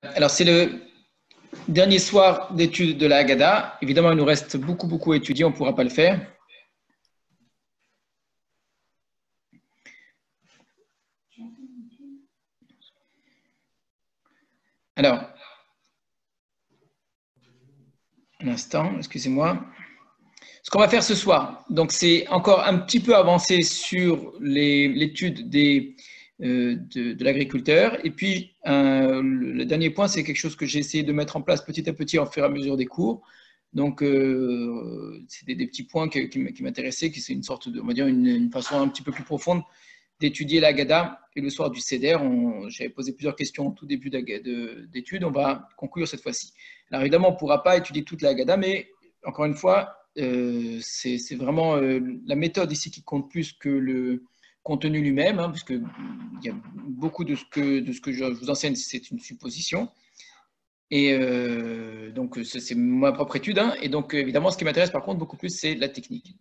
Alors, c'est le dernier soir d'études de la Haggadah. Évidemment, il nous reste beaucoup à étudier, on ne pourra pas le faire. Alors, un instant, excusez-moi. Ce qu'on va faire ce soir, donc c'est encore un petit peu avancé sur l'étude de l'agriculteur. Et puis, le dernier point, c'est quelque chose que j'ai essayé de mettre en place petit à petit au fur et à mesure des cours. Donc, c'est des petits points qui m'intéressaient, qui c'est une sorte de, on va dire, une façon un petit peu plus profonde d'étudier la Haggadah. Et le soir du Seder, j'avais posé plusieurs questions au tout début d'études. On va conclure cette fois-ci. Alors, évidemment, on ne pourra pas étudier toute la Haggadah, mais encore une fois, c'est vraiment la méthode ici qui compte plus que le contenu lui-même, hein, puisque il y a beaucoup de ce que je vous enseigne, c'est une supposition. Et donc, c'est ma propre étude. Hein, et donc, évidemment, ce qui m'intéresse par contre beaucoup plus, c'est la technique.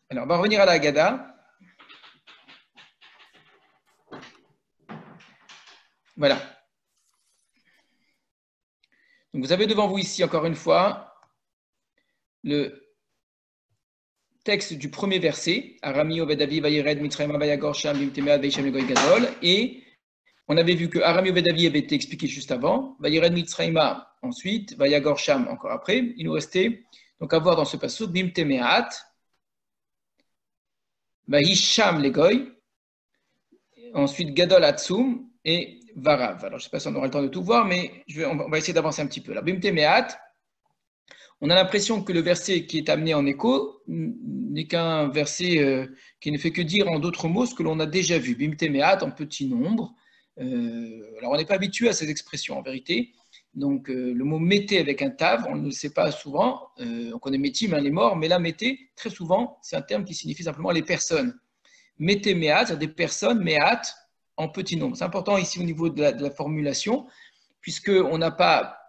Alors, on va revenir à la Haggadah. Voilà. Donc, vous avez devant vous ici, encore une fois, le texte du premier verset, Arami Ovedavi Vayered Mitzrayim Vayagor Sham Bimtemead Veishem Legoy Gadol, et on avait vu que Arami Ovedavi avait été expliqué juste avant, Vayered Mitzrayim ensuite, Vayagor Sham encore après. Il nous restait donc à voir dans ce passage Bimtemeat, Vayisham Legoy, ensuite Gadol Atsum et Varav. Alors je ne sais pas si on aura le temps de tout voir, mais on va essayer d'avancer un petit peu. Là, Bimtemeat, on a l'impression que le verset qui est amené en écho n'est qu'un verset qui ne fait que dire en d'autres mots ce que l'on a déjà vu. Bimtemeat en petit nombre. Alors on n'est pas habitué à ces expressions en vérité. Donc le mot mettez avec un tav, on ne le sait pas souvent. On connaît métim, les morts, mais là mettez, très souvent, c'est un terme qui signifie simplement les personnes. Mettez meat, c'est-à-dire des personnes, meat en petit nombre. C'est important ici au niveau de la formulation, puisqu'on n'a pas,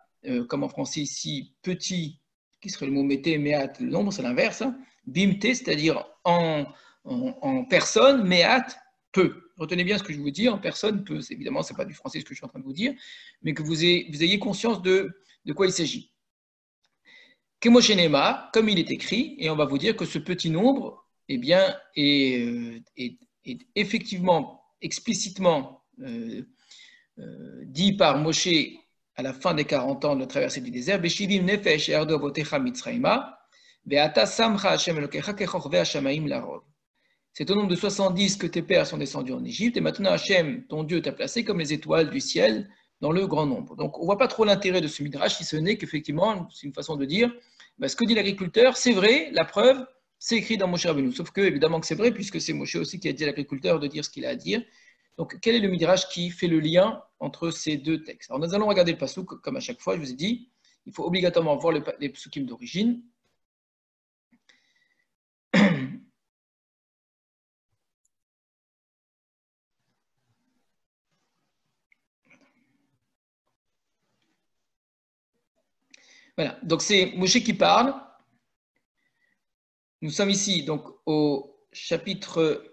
comme en français ici, petit, qui serait le mot mettez, meat, le nombre, c'est l'inverse. Hein. Bimte, c'est-à-dire en personne, meat, peu. Retenez bien ce que je vous dis, en personne, peu. Évidemment, ce n'est pas du français ce que je suis en train de vous dire, mais que vous ayez conscience de quoi il s'agit. Kemoshenema, comme il est écrit, et on va vous dire que ce petit nombre, eh bien, est effectivement, explicitement dit par Moshe à la fin des 40 ans de la traversée du désert, Beshivim nefesh erdo avotecha mitzrayma, ve'ata samcha Hashem elokecha kechorve hashamaim larov. C'est au nombre de 70 que tes pères sont descendus en Égypte, et maintenant Hashem, ton Dieu, t'a placé comme les étoiles du ciel dans le grand nombre. Donc on ne voit pas trop l'intérêt de ce midrash, si ce n'est qu'effectivement, c'est une façon de dire, ce que dit l'agriculteur, c'est vrai, la preuve, c'est écrit dans Moshe Rabbeinu. Sauf que, évidemment que c'est vrai, puisque c'est Moshe aussi qui a dit à l'agriculteur de dire ce qu'il a à dire. Donc, quel est le midrash qui fait le lien entre ces deux textes? Alors, nous allons regarder le passouk, comme à chaque fois, je vous ai dit, il faut obligatoirement voir les psukim d'origine. Voilà, donc c'est Moshe qui parle. Nous sommes ici donc au chapitre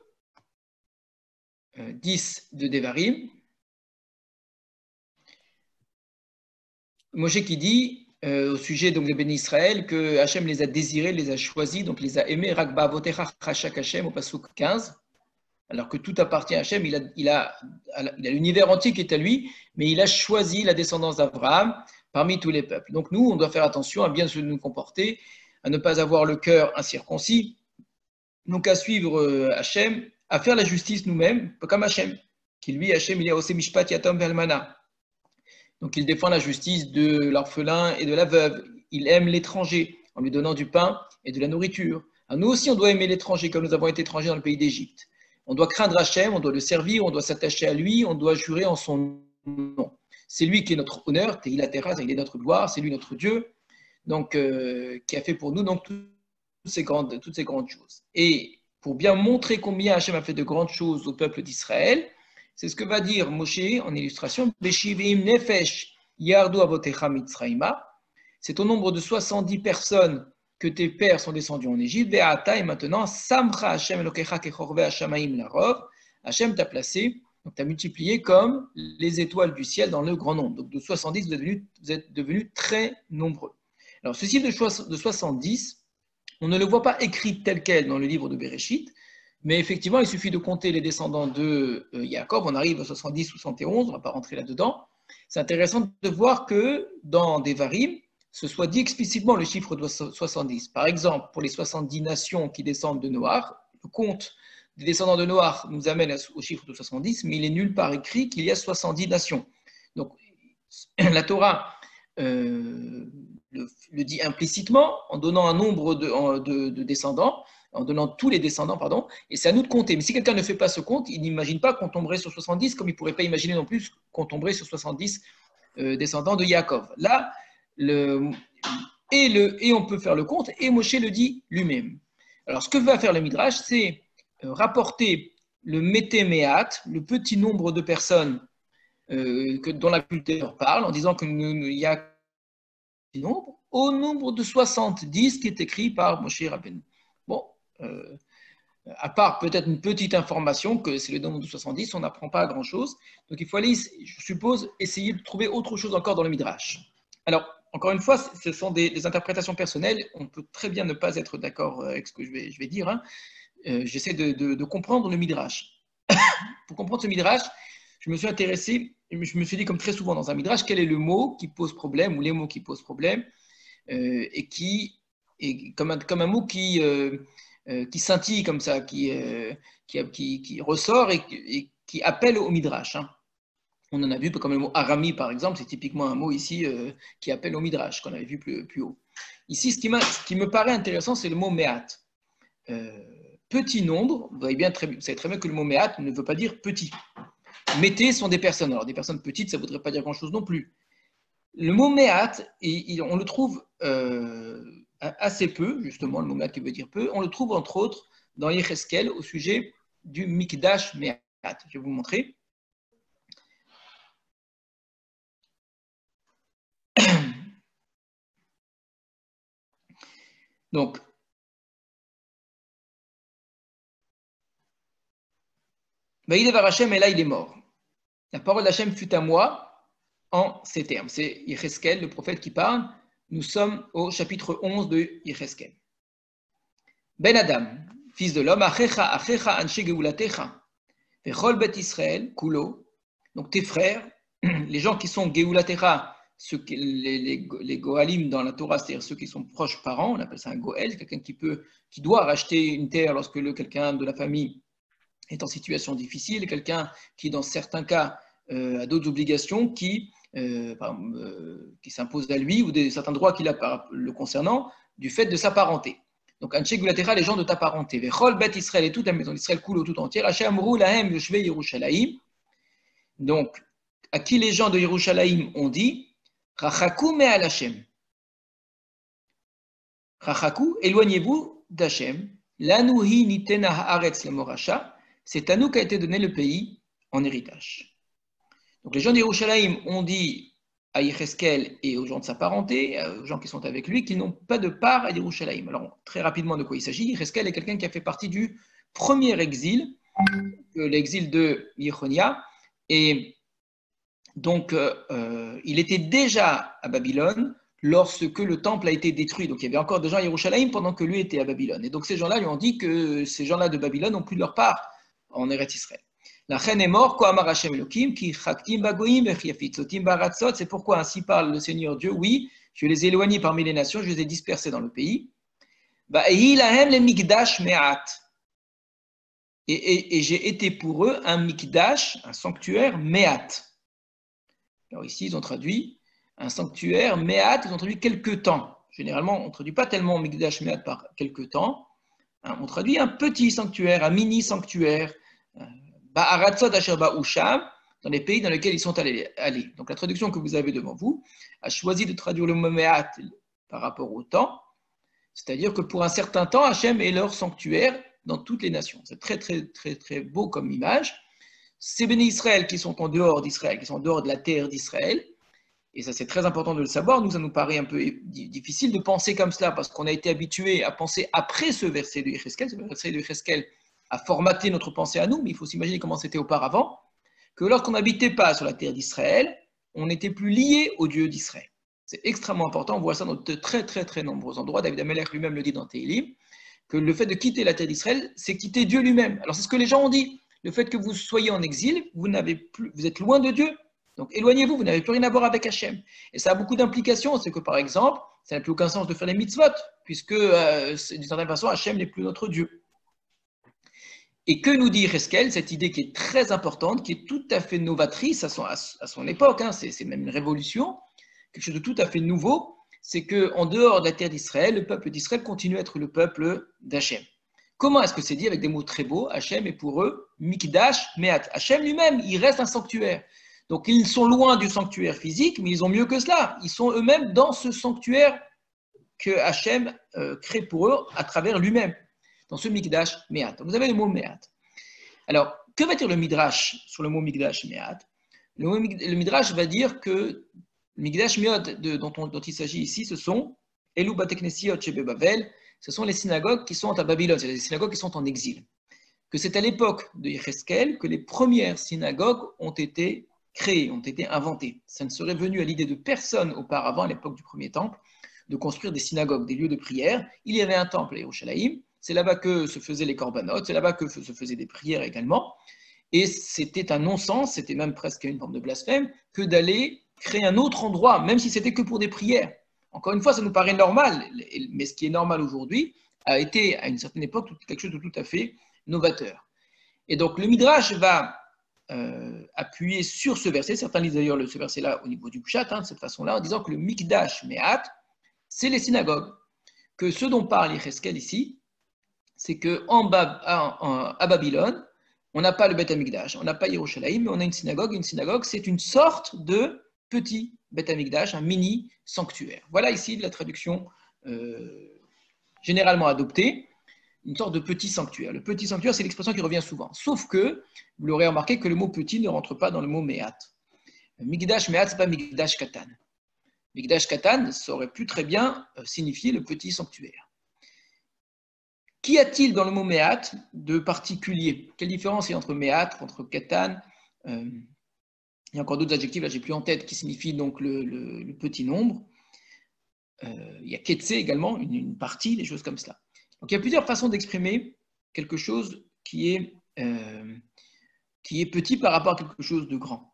10 de Devarim. Moshe qui dit au sujet donc, des bénis Israël que Hachem les a désirés, les a choisis, donc les a aimés, Rakba Avotecha Chashak Hachem au passouk 15, alors que tout appartient à Hachem, il a l'univers entier qui est à lui, mais il a choisi la descendance d'Abraham parmi tous les peuples. Donc nous, on doit faire attention à bien nous comporter, à ne pas avoir le cœur incirconcis, donc à suivre Hachem, à faire la justice nous-mêmes, comme Hachem, qui lui, Hachem, il est Ose Mishpat Yatom Velmana. Donc il défend la justice de l'orphelin et de la veuve. Il aime l'étranger en lui donnant du pain et de la nourriture. Alors nous aussi, on doit aimer l'étranger comme nous avons été étrangers dans le pays d'Égypte. On doit craindre Hachem, on doit le servir, on doit s'attacher à lui, on doit jurer en son nom. C'est lui qui est notre honneur, il est notre gloire, c'est lui notre Dieu, donc qui a fait pour nous donc toutes ces grandes choses. Et pour bien montrer combien Hachem a fait de grandes choses au peuple d'Israël, c'est ce que va dire Moshe en illustration. Beshivim nefesh yardu avotecha mitzrayma. C'est au nombre de 70 personnes que tes pères sont descendus en Égypte. Ve'ata, et maintenant, samcha Hashem elokecha kechorve hashamaim larov. Hachem t'a placé, donc tu as multiplié comme les étoiles du ciel dans le grand nombre. Donc de 70, vous êtes devenus très nombreux. Alors ce chiffre de 70, on ne le voit pas écrit tel quel dans le livre de Bereshit, mais effectivement, il suffit de compter les descendants de Jacob, on arrive à 70, 71, on ne va pas rentrer là-dedans. C'est intéressant de voir que dans Devarim, ce soit dit explicitement le chiffre de 70. Par exemple, pour les 70 nations qui descendent de Noach, le compte des descendants de Noach nous amène au chiffre de 70, mais il est nulle part écrit qu'il y a 70 nations. Donc, la Torah le dit implicitement en donnant un nombre de descendants, en donnant tous les descendants, pardon, et c'est à nous de compter. Mais si quelqu'un ne fait pas ce compte, il n'imagine pas qu'on tomberait sur 70, comme il ne pourrait pas imaginer non plus qu'on tomberait sur 70 descendants de Yaakov. Là, et on peut faire le compte, et Moshe le dit lui-même. Alors, ce que va faire le Midrash, c'est rapporter le Météméat, le petit nombre de personnes dont la culture parle, en disant qu'il y a un nombre, au nombre de 70 qui est écrit par Moshe Rabbeinu. Bon, à part peut-être une petite information que c'est le nombre de 70, on n'apprend pas grand-chose. Donc il faut aller, je suppose, essayer de trouver autre chose encore dans le Midrash. Alors, encore une fois, ce sont des interprétations personnelles. On peut très bien ne pas être d'accord avec ce que je vais dire. Hein. J'essaie de comprendre le Midrash. Pour comprendre ce Midrash, je me suis intéressé, je me suis dit, comme très souvent dans un Midrash, quel est le mot qui pose problème ou les mots qui posent problème et comme un mot qui scintille comme ça, qui ressort et qui appelle au Midrash. Hein. On en a vu comme le mot arami, par exemple, c'est typiquement un mot ici qui appelle au Midrash, qu'on avait vu plus haut. Ici, ce qui me paraît intéressant, c'est le mot me'at. Petit nombre, vous savez très bien que le mot me'at ne veut pas dire petit. Mété sont des personnes. Alors, des personnes petites, ça ne voudrait pas dire grand-chose non plus. Le mot me'at, on le trouve assez peu, justement, le mot me'at qui veut dire peu, on le trouve entre autres dans Yecheskel au sujet du Mikdash me'at. Je vais vous montrer. Donc, Vaïdevar Hashem, et là il est mort. La parole d'Hachem fut à moi en ces termes. C'est Yecheskel, le prophète qui parle. Nous sommes au chapitre 11 de Yecheskel. Ben Adam, fils de l'homme, Achecha, Anshe Geulatecha, Vechol Bet Israël, Kulo. Donc tes frères, les gens qui sont Geulatecha, les Goalim dans la Torah, c'est-à-dire ceux qui sont proches parents, on appelle ça un Goel, quelqu'un qui doit racheter une terre lorsque quelqu'un de la famille est en situation difficile, quelqu'un qui, dans certains cas, a d'autres obligations qui s'imposent à lui ou certains droits qu'il a le concernant du fait de sa parenté. Donc, Anshe Gulatecha, les gens de ta parenté. Vechol Bet Israël et toute la maison d'Israël coule tout entière. Hachamru lahem yoshvei Yerushalayim. Donc, à qui les gens de Yerushalayim ont dit Rachaku me'al Hashem. Rachaku, éloignez-vous d'Hachem. Lanuhi nitena haaretz lemorasha. C'est à nous qu'a été donné le pays en héritage. Donc, les gens de Yerushalayim ont dit à Yecheskel et aux gens de sa parenté, aux gens qui sont avec lui, qu'ils n'ont pas de part à Yerushalayim. Alors, très rapidement, de quoi il s'agit? Yecheskel est quelqu'un qui a fait partie du premier exil, l'exil de Yechonia, et donc, il était déjà à Babylone lorsque le temple a été détruit. Donc, il y avait encore des gens à Yerushalayim pendant que lui était à Babylone. Et donc, ces gens-là lui ont dit que ces gens-là de Babylone n'ont plus de leur part en Eretz Israël. La reine est morte, Kohamar Hashem Elohim, ki chaktim bagoim, vechiyafitzotim baratzot. C'est pourquoi ainsi parle le Seigneur Dieu. Oui, je les ai éloignés parmi les nations, je les ai dispersés dans le pays. Vahi lahem le mikdash me'at. Et j'ai été pour eux un mikdash, un sanctuaire me'at. Alors ici, ils ont traduit un sanctuaire me'at, ils ont traduit quelque temps. Généralement, on ne traduit pas tellement mikdash me'at par quelque temps. On traduit un petit sanctuaire, un mini sanctuaire. Ba'aratzot asher ba'usham, dans les pays dans lesquels ils sont allés. Donc la traduction que vous avez devant vous a choisi de traduire le mot me'at par rapport au temps, c'est-à-dire que pour un certain temps, Hachem est leur sanctuaire dans toutes les nations. C'est très, très, très, très beau comme image. Ces bénis Israël qui sont en dehors d'Israël, qui sont en dehors de la terre d'Israël, et ça c'est très important de le savoir, ça nous paraît un peu difficile de penser comme cela, parce qu'on a été habitué à penser après ce verset de Yecheskel. Ce verset de Yecheskel a formaté notre pensée à nous, mais il faut s'imaginer comment c'était auparavant, que lorsqu'on n'habitait pas sur la terre d'Israël, on n'était plus lié au Dieu d'Israël. C'est extrêmement important, on voit ça dans de très très très nombreux endroits. David Amelech lui-même le dit dans Télim, que le fait de quitter la terre d'Israël, c'est quitter Dieu lui-même. Alors c'est ce que les gens ont dit. Le fait que vous soyez en exil, vous êtes loin de Dieu. Donc éloignez-vous, vous n'avez plus rien à voir avec Hachem. Et ça a beaucoup d'implications. C'est que par exemple, ça n'a plus aucun sens de faire les mitzvot, puisque d'une certaine façon, Hachem n'est plus notre Dieu. Et que nous dit Yecheskel, cette idée qui est très importante, qui est tout à fait novatrice à son époque, hein, c'est même une révolution, quelque chose de tout à fait nouveau, c'est qu'en dehors de la terre d'Israël, le peuple d'Israël continue à être le peuple d'Hachem. Comment est-ce que c'est dit avec des mots très beaux? Hachem est pour eux Mikdash Me'at. Hachem lui-même, il reste un sanctuaire. Donc ils sont loin du sanctuaire physique, mais ils ont mieux que cela. Ils sont eux-mêmes dans ce sanctuaire que Hachem crée pour eux à travers lui-même, dans ce Mikdash Me'at. Donc vous avez le mot Me'at. Alors, que va dire le Midrash sur le mot Mikdash Me'at? Le Midrash va dire que le Mikdash Me'at dont il s'agit ici, ce sont Elu Bateknesiot Shebe Bavel, ce sont les synagogues qui sont à Babylone, c'est les synagogues qui sont en exil. Que c'est à l'époque de Yecheskel que les premières synagogues ont été créées, ont été inventées. Ça ne serait venu à l'idée de personne auparavant, à l'époque du premier temple, de construire des synagogues, des lieux de prière. Il y avait un temple à Yerushalayim, c'est là-bas que se faisaient les korbanot, c'est là-bas que se faisaient des prières également. Et c'était un non-sens, c'était même presque une forme de blasphème, que d'aller créer un autre endroit, même si c'était que pour des prières. Encore une fois, ça nous paraît normal, mais ce qui est normal aujourd'hui a été à une certaine époque quelque chose de tout à fait novateur. Et donc le Midrash va appuyer sur ce verset, certains lisent d'ailleurs ce verset-là au niveau du Pshat, de cette façon-là, en disant que le Mikdash Me'at, c'est les synagogues. Que ce dont parle Yecheskel ici, c'est qu'à Babylone, on n'a pas le Beth Amikdash, on n'a pas Yerushalayim, mais on a une synagogue. Une synagogue, c'est une sorte de petit Beth Amikdash, un mini sanctuaire. Voilà ici la traduction généralement adoptée, une sorte de petit sanctuaire. Le petit sanctuaire, c'est l'expression qui revient souvent. Sauf que, vous l'aurez remarqué, que le mot petit ne rentre pas dans le mot Me'at. Mikdash Me'at, ce n'est pas Mikdash Katan. Mikdash Katan, ça aurait pu très bien signifier le petit sanctuaire. Qu'y a-t-il dans le mot Me'at de particulier? Quelle différence il y a entre Me'at, entre Katan? Il y a encore d'autres adjectifs, là j'ai plus en tête, qui signifient donc le petit nombre. Il y a Ketse également, une partie, des choses comme cela. Donc il y a plusieurs façons d'exprimer quelque chose qui est petit par rapport à quelque chose de grand.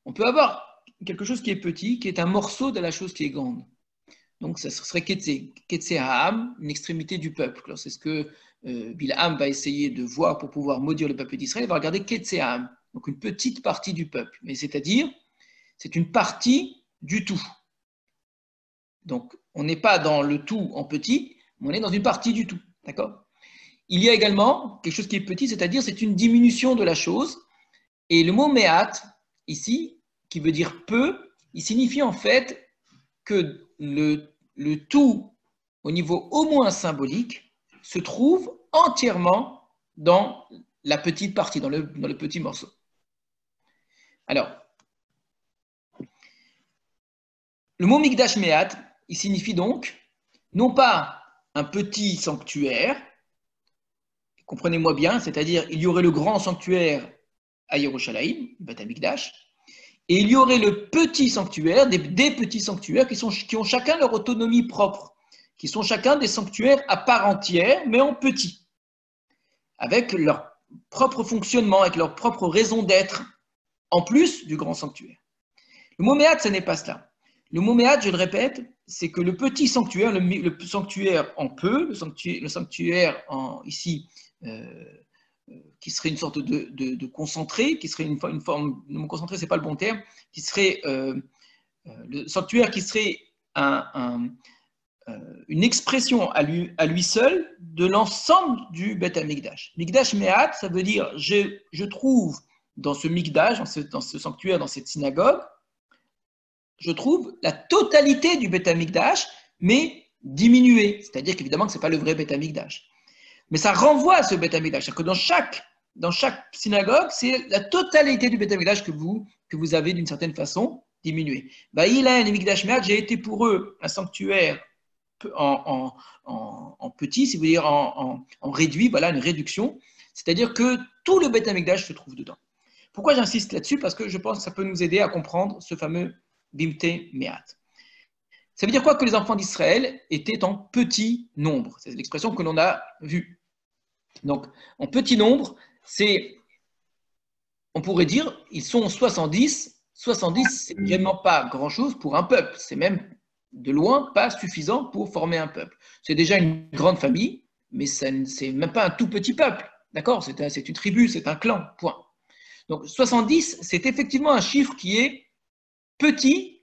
On peut avoir quelque chose qui est petit, qui est un morceau de la chose qui est grande. Donc, ça serait Ketse. Ketse Ha'am, une extrémité du peuple. Alors, c'est ce que Bilham va essayer de voir pour pouvoir maudire le peuple d'Israël. Il va regarder Ketse Ha'am, donc une petite partie du peuple. Mais c'est-à-dire, c'est une partie du tout. Donc, on n'est pas dans le tout en petit, mais on est dans une partie du tout. D'accord? Il y a également quelque chose qui est petit, c'est-à-dire, c'est une diminution de la chose. Et le mot Me'at, ici, qui veut dire peu, il signifie en fait que le tout, au niveau au moins symbolique, se trouve entièrement dans la petite partie, dans le petit morceau. Alors, le mot Mikdash Me'at, il signifie donc, non pas un petit sanctuaire, comprenez-moi bien, c'est-à-dire il y aurait le grand sanctuaire à Yerushalayim, Beth Amikdash, et il y aurait le petit sanctuaire, des petits sanctuaires qui ont chacun leur autonomie propre, qui sont chacun des sanctuaires à part entière, mais en petit, avec leur propre fonctionnement, avec leur propre raison d'être, en plus du grand sanctuaire. Le mot Me'at, ce n'est pas cela. Le mot Me'at, je le répète, c'est que le petit sanctuaire, le sanctuaire en peu, le sanctuaire ici, qui serait une sorte de concentré, qui serait une forme, non concentré, ce n'est pas le bon terme, qui serait le sanctuaire qui serait une expression à lui seul de l'ensemble du Beth Amikdash. Mikdash Me'at, ça veut dire je trouve dans ce Mikdash, dans ce sanctuaire, dans cette synagogue, je trouve la totalité du Beth Amikdash, mais diminuée. C'est-à-dire qu'évidemment que ce n'est pas le vrai Beth Amikdash. Mais ça renvoie à ce Beth Amikdash. C'est-à-dire que dans chaque synagogue, c'est la totalité du Beth Amikdash que vous avez d'une certaine façon diminué. Ba'ilaïn et Mikdash Me'at, j'ai été pour eux un sanctuaire en petit, si vous voulez, en réduit, voilà, une réduction. C'est-à-dire que tout le Beth Amikdash se trouve dedans. Pourquoi j'insiste là-dessus? Parce que je pense que ça peut nous aider à comprendre ce fameux Bimte Me'at. Ça veut dire quoi? Que les enfants d'Israël étaient en petit nombre. C'est l'expression que l'on a vue. Donc, en petit nombre, on pourrait dire, ils sont 70. 70, c'est vraiment pas grand-chose pour un peuple. C'est même de loin pas suffisant pour former un peuple. C'est déjà une grande famille, mais c'est même pas un tout petit peuple. D'accord? C'est une tribu, c'est un clan, point. Donc 70, c'est effectivement un chiffre qui est petit,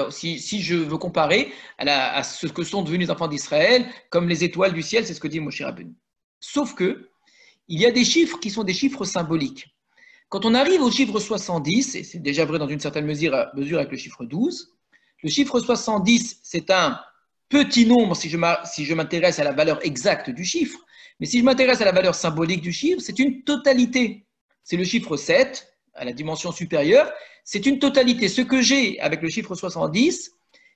si je veux comparer à ce que sont devenus les enfants d'Israël, comme les étoiles du ciel, c'est ce que dit Moshe Rabbeinu. Sauf que, il y a des chiffres qui sont des chiffres symboliques. Quand on arrive au chiffre 70, et c'est déjà vrai dans une certaine mesure avec le chiffre 12, le chiffre 70, c'est un petit nombre si je m'intéresse à la valeur exacte du chiffre, mais si je m'intéresse à la valeur symbolique du chiffre, c'est une totalité. C'est le chiffre 7, à la dimension supérieure, c'est une totalité. Ce que j'ai avec le chiffre 70,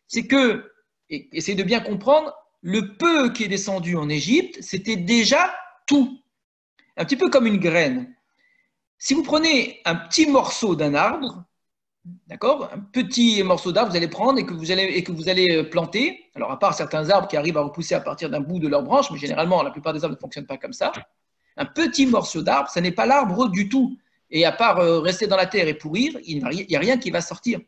c'est que, et essayez de bien comprendre, le peu qui est descendu en Égypte, c'était déjà tout. Un petit peu comme une graine. Si vous prenez un petit morceau d'un arbre, d'accord, un petit morceau d'arbre, vous allez prendre et que vous allez planter. Alors, à part certains arbres qui arrivent à repousser à partir d'un bout de leur branche, mais généralement, la plupart des arbres ne fonctionnent pas comme ça. Un petit morceau d'arbre, ça n'est pas l'arbre du tout. Et à part rester dans la terre et pourrir, il n'y a rien qui va sortir.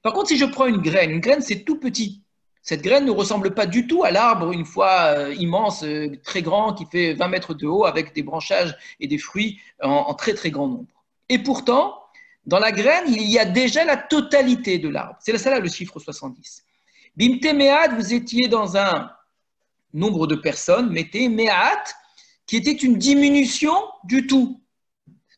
Par contre, si je prends une graine, c'est tout petit. Cette graine ne ressemble pas du tout à l'arbre, une fois immense, très grand, qui fait 20 mètres de haut, avec des branchages et des fruits en très très grand nombre. Et pourtant, dans la graine, il y a déjà la totalité de l'arbre. C'est ça là le chiffre 70. Bimte Me'at, vous étiez dans un nombre de personnes, mettez Me'at, qui était une diminution du tout.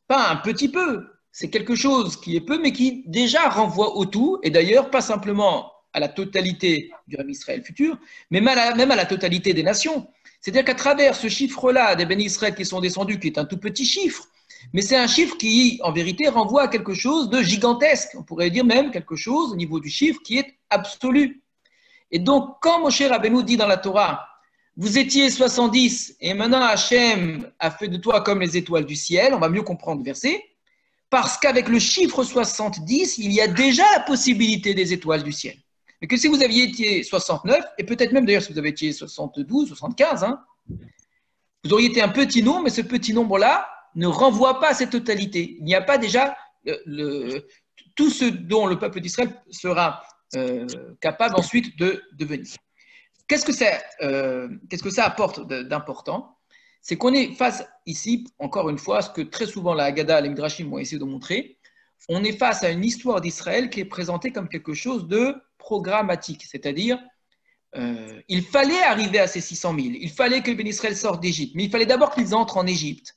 Pas un petit peu, c'est quelque chose qui est peu, mais qui déjà renvoie au tout, et d'ailleurs pas simplement à la totalité du Ham Israël futur, mais même à la totalité des nations. C'est-à-dire qu'à travers ce chiffre-là des bénis Israël qui sont descendus, qui est un tout petit chiffre, mais c'est un chiffre qui, en vérité, renvoie à quelque chose de gigantesque. On pourrait dire même quelque chose au niveau du chiffre qui est absolu. Et donc, quand Moshe Rabbeinu dit dans la Torah, vous étiez 70 et maintenant Hachem a fait de toi comme les étoiles du ciel, on va mieux comprendre le verset, parce qu'avec le chiffre 70, il y a déjà la possibilité des étoiles du ciel. Mais que si vous aviez été 69, et peut-être même d'ailleurs si vous avez été 72, 75, vous auriez été un petit nombre, mais ce petit nombre-là ne renvoie pas à cette totalité. Il n'y a pas déjà tout ce dont le peuple d'Israël sera capable ensuite de devenir. Qu'est-ce que ça apporte d'important? C'est qu'on est face ici, encore une fois, ce que très souvent la Haggadah, les Midrashim vont essayer de montrer, on est face à une histoire d'Israël qui est présentée comme quelque chose de programmatique, c'est-à-dire il fallait arriver à ces 600 000, il fallait que les bénis Israël sortent d'Égypte, mais il fallait d'abord qu'ils entrent en Égypte.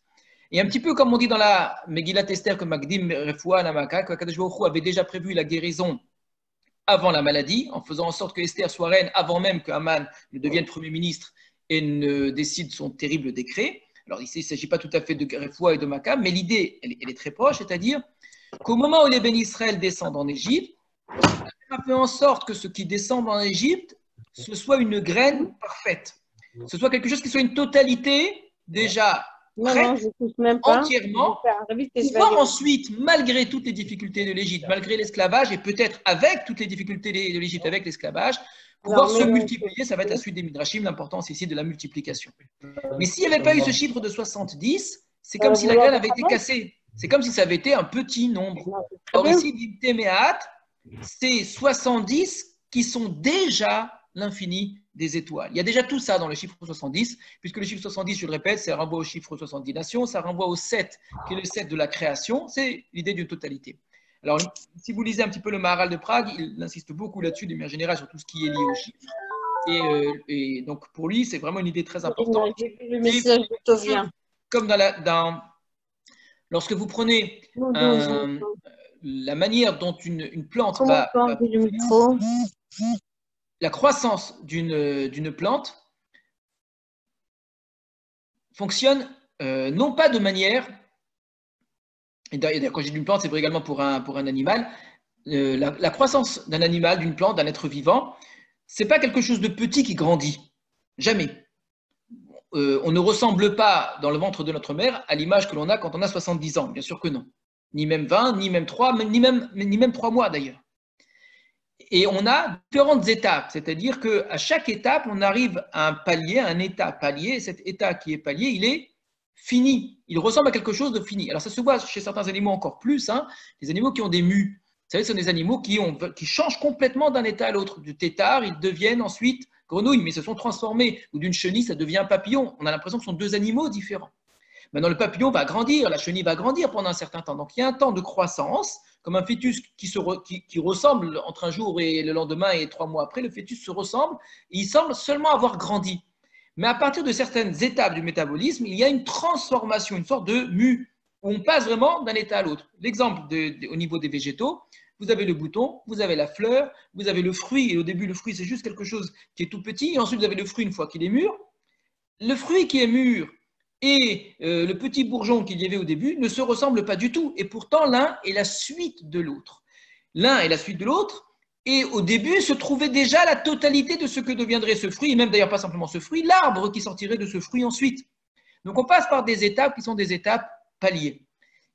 Et un petit peu comme on dit dans la Megillat Esther que Magdim Refoua Namaka, que Akadosh Baruch Hu avait déjà prévu la guérison avant la maladie, en faisant en sorte que Esther soit reine avant même que Haman ne devienne Premier ministre et ne décide son terrible décret. Alors ici, il ne s'agit pas tout à fait de Refoua et de Maka, mais l'idée, elle est très proche, c'est-à-dire qu'au moment où les bénis Israël descendent en Égypte, on a fait en sorte que ce qui descend en Égypte, ce soit une graine parfaite. Ce soit quelque chose qui soit une totalité déjà prête, entièrement, pouvoir ensuite, malgré toutes les difficultés de l'Égypte, malgré l'esclavage, et peut-être avec toutes les difficultés de l'Égypte, avec l'esclavage, pouvoir se multiplier. Ça va être la suite des Midrashim, l'importance ici de la multiplication. Mais s'il n'y avait pas eu ce chiffre de 70, c'est comme si la graine avait été cassée. C'est comme si ça avait été un petit nombre. Or ici, Bimte Me'at, c'est 70 qui sont déjà l'infini des étoiles. Il y a déjà tout ça dans le chiffre 70, puisque le chiffre 70, je le répète, ça renvoie au chiffre 70 nations, ça renvoie au 7, qui est le 7 de la création, c'est l'idée d'une totalité. Alors, si vous lisez un petit peu le Maharal de Prague, il insiste beaucoup là-dessus, de manière générale, sur tout ce qui est lié au chiffre. Et donc, pour lui, c'est vraiment une idée très importante. Le message de Tovia. Comme lorsque vous prenez la manière dont une plante va la croissance d'une plante fonctionne non pas de manière, et d'ailleurs quand je dis d'une plante, c'est vrai également pour un animal, la croissance d'un animal, d'une plante, d'un être vivant, c'est pas quelque chose de petit qui grandit. Jamais. on ne ressemble pas dans le ventre de notre mère à l'image que l'on a quand on a 70 ans. Bien sûr que non. Ni même 20, ni même 3, ni même 3 mois d'ailleurs. Et on a différentes étapes, c'est-à-dire qu'à chaque étape, on arrive à un palier, à un état palier, et cet état qui est palier, il est fini, il ressemble à quelque chose de fini. Alors ça se voit chez certains animaux encore plus, hein, les animaux qui ont des mus. Vous savez, ce sont des animaux qui changent complètement d'un état à l'autre. Du tétard, ils deviennent ensuite grenouilles, mais ils se sont transformés. Ou d'une chenille, ça devient un papillon. On a l'impression que ce sont deux animaux différents. Maintenant, le papillon va grandir, la chenille va grandir pendant un certain temps. Donc, il y a un temps de croissance, comme un fœtus qui ressemble entre un jour et le lendemain et 3 mois après, le fœtus se ressemble et il semble seulement avoir grandi. Mais à partir de certaines étapes du métabolisme, il y a une transformation, une sorte de mue, où on passe vraiment d'un état à l'autre. L'exemple au niveau des végétaux, vous avez le bouton, vous avez la fleur, vous avez le fruit, et au début, le fruit, c'est juste quelque chose qui est tout petit, et ensuite, vous avez le fruit une fois qu'il est mûr. Le fruit qui est mûr et le petit bourgeon qu'il y avait au début ne se ressemblent pas du tout. Et pourtant, l'un est la suite de l'autre. L'un est la suite de l'autre. Et au début se trouvait déjà la totalité de ce que deviendrait ce fruit, et même d'ailleurs pas simplement ce fruit, l'arbre qui sortirait de ce fruit ensuite. Donc on passe par des étapes qui sont des étapes paliers.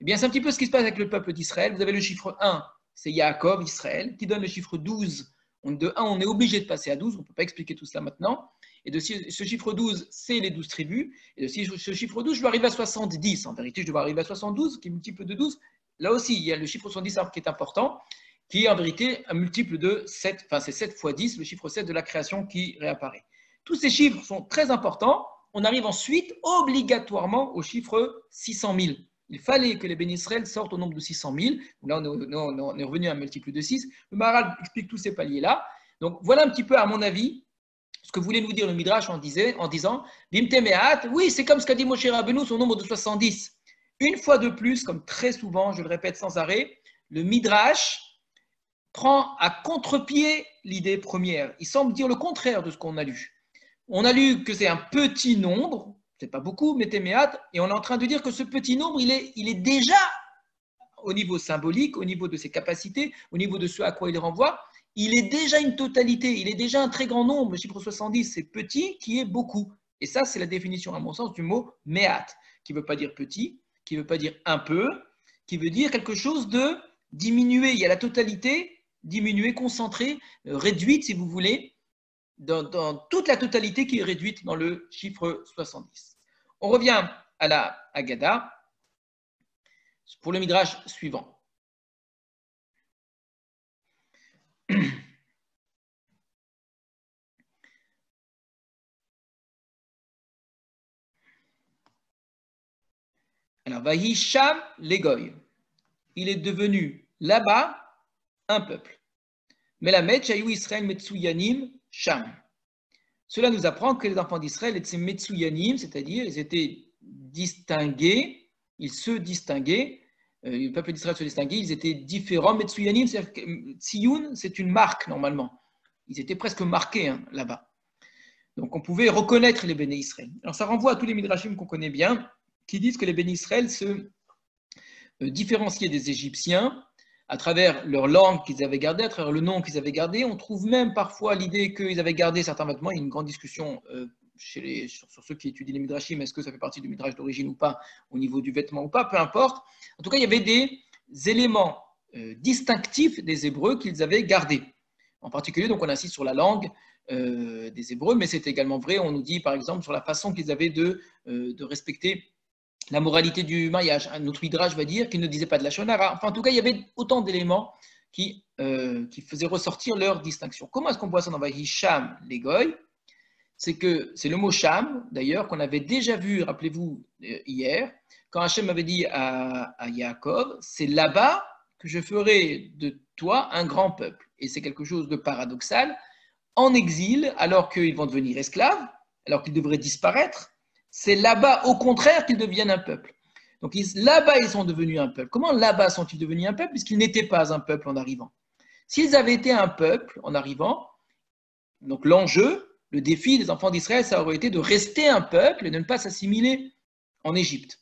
Eh bien, c'est un petit peu ce qui se passe avec le peuple d'Israël. Vous avez le chiffre 1, c'est Yaakov, Israël, qui donne le chiffre 12. De 1, on est obligé de passer à 12, on ne peut pas expliquer tout cela maintenant. Et de ce chiffre 12, c'est les 12 tribus. Et de ce chiffre 12, je dois arriver à 70. En vérité, je dois arriver à 72, qui est multiple de 12. Là aussi, il y a le chiffre 70 qui est important, qui est en vérité un multiple de 7, enfin c'est 7 fois 10, le chiffre 7 de la création qui réapparaît. Tous ces chiffres sont très importants. On arrive ensuite obligatoirement au chiffre 600 000. Il fallait que les bénis Israël sortent au nombre de 600 000. Là, on est revenu à un multiple de 6. Le Maharal explique tous ces paliers-là. Donc, voilà un petit peu, à mon avis, ce que voulait nous dire le Midrash en disant Bimtemeat, oui, c'est comme ce qu'a dit Moshe Rabbeinu, son nombre de 70. Une fois de plus, comme très souvent, je le répète sans arrêt, le Midrash prend à contre-pied l'idée première. Il semble dire le contraire de ce qu'on a lu. On a lu que c'est un petit nombre, c'est pas beaucoup, mais Téméat, et on est en train de dire que ce petit nombre, il est déjà au niveau symbolique, au niveau de ses capacités, au niveau de ce à quoi il renvoie, il est déjà une totalité, il est déjà un très grand nombre. Le chiffre 70, c'est petit qui est beaucoup. Et ça, c'est la définition, à mon sens, du mot méat, qui ne veut pas dire petit, qui ne veut pas dire un peu, qui veut dire quelque chose de diminué. Il y a la totalité, diminuée, concentrée, réduite, si vous voulez, dans toute la totalité qui est réduite dans le chiffre 70. On revient à la Haggadah pour le Midrash suivant. Alors, Vahisham Legoy, il est devenu là-bas un peuple. Melamed Shayou Israël Metsuyanim Sham. Cela nous apprend que les enfants d'Israël étaient Metsuyanim, c'est-à-dire ils étaient distingués, ils se distinguaient, le peuple d'Israël se distinguait, ils étaient différents. Metsuyanim, Tsiyun, c'est une marque normalement. Ils étaient presque marqués là-bas. Donc on pouvait reconnaître les béné Israël. Alors ça renvoie à tous les midrashim qu'on connaît bien, qui disent que les béné Israël se différenciaient des Égyptiens à travers leur langue qu'ils avaient gardée, à travers le nom qu'ils avaient gardé. On trouve même parfois l'idée qu'ils avaient gardé certains vêtements. Il y a une grande discussion sur ceux qui étudient les midrashim, est-ce que ça fait partie du midrash d'origine ou pas, au niveau du vêtement ou pas, peu importe. En tout cas, il y avait des éléments distinctifs des Hébreux qu'ils avaient gardés. En particulier, donc on insiste sur la langue des Hébreux, mais c'est également vrai, on nous dit par exemple sur la façon qu'ils avaient de respecter la moralité du mariage. Un autre midrash va dire qu'ils ne disaient pas de la shonara. Enfin, en tout cas, il y avait autant d'éléments qui faisaient ressortir leur distinction. Comment est-ce qu'on voit ça dans Vahisham Legoy? C'est que c'est le mot Sham, d'ailleurs, qu'on avait déjà vu, rappelez-vous, hier, quand Hachem avait dit à Yaakov, c'est là-bas que je ferai de toi un grand peuple. Et c'est quelque chose de paradoxal. En exil, alors qu'ils vont devenir esclaves, alors qu'ils devraient disparaître, c'est là-bas, au contraire, qu'ils deviennent un peuple. Donc là-bas, ils sont devenus un peuple. Comment là-bas sont-ils devenus un peuple? Puisqu'ils n'étaient pas un peuple en arrivant. S'ils avaient été un peuple en arrivant, donc l'enjeu, le défi des enfants d'Israël, ça aurait été de rester un peuple et de ne pas s'assimiler en Égypte.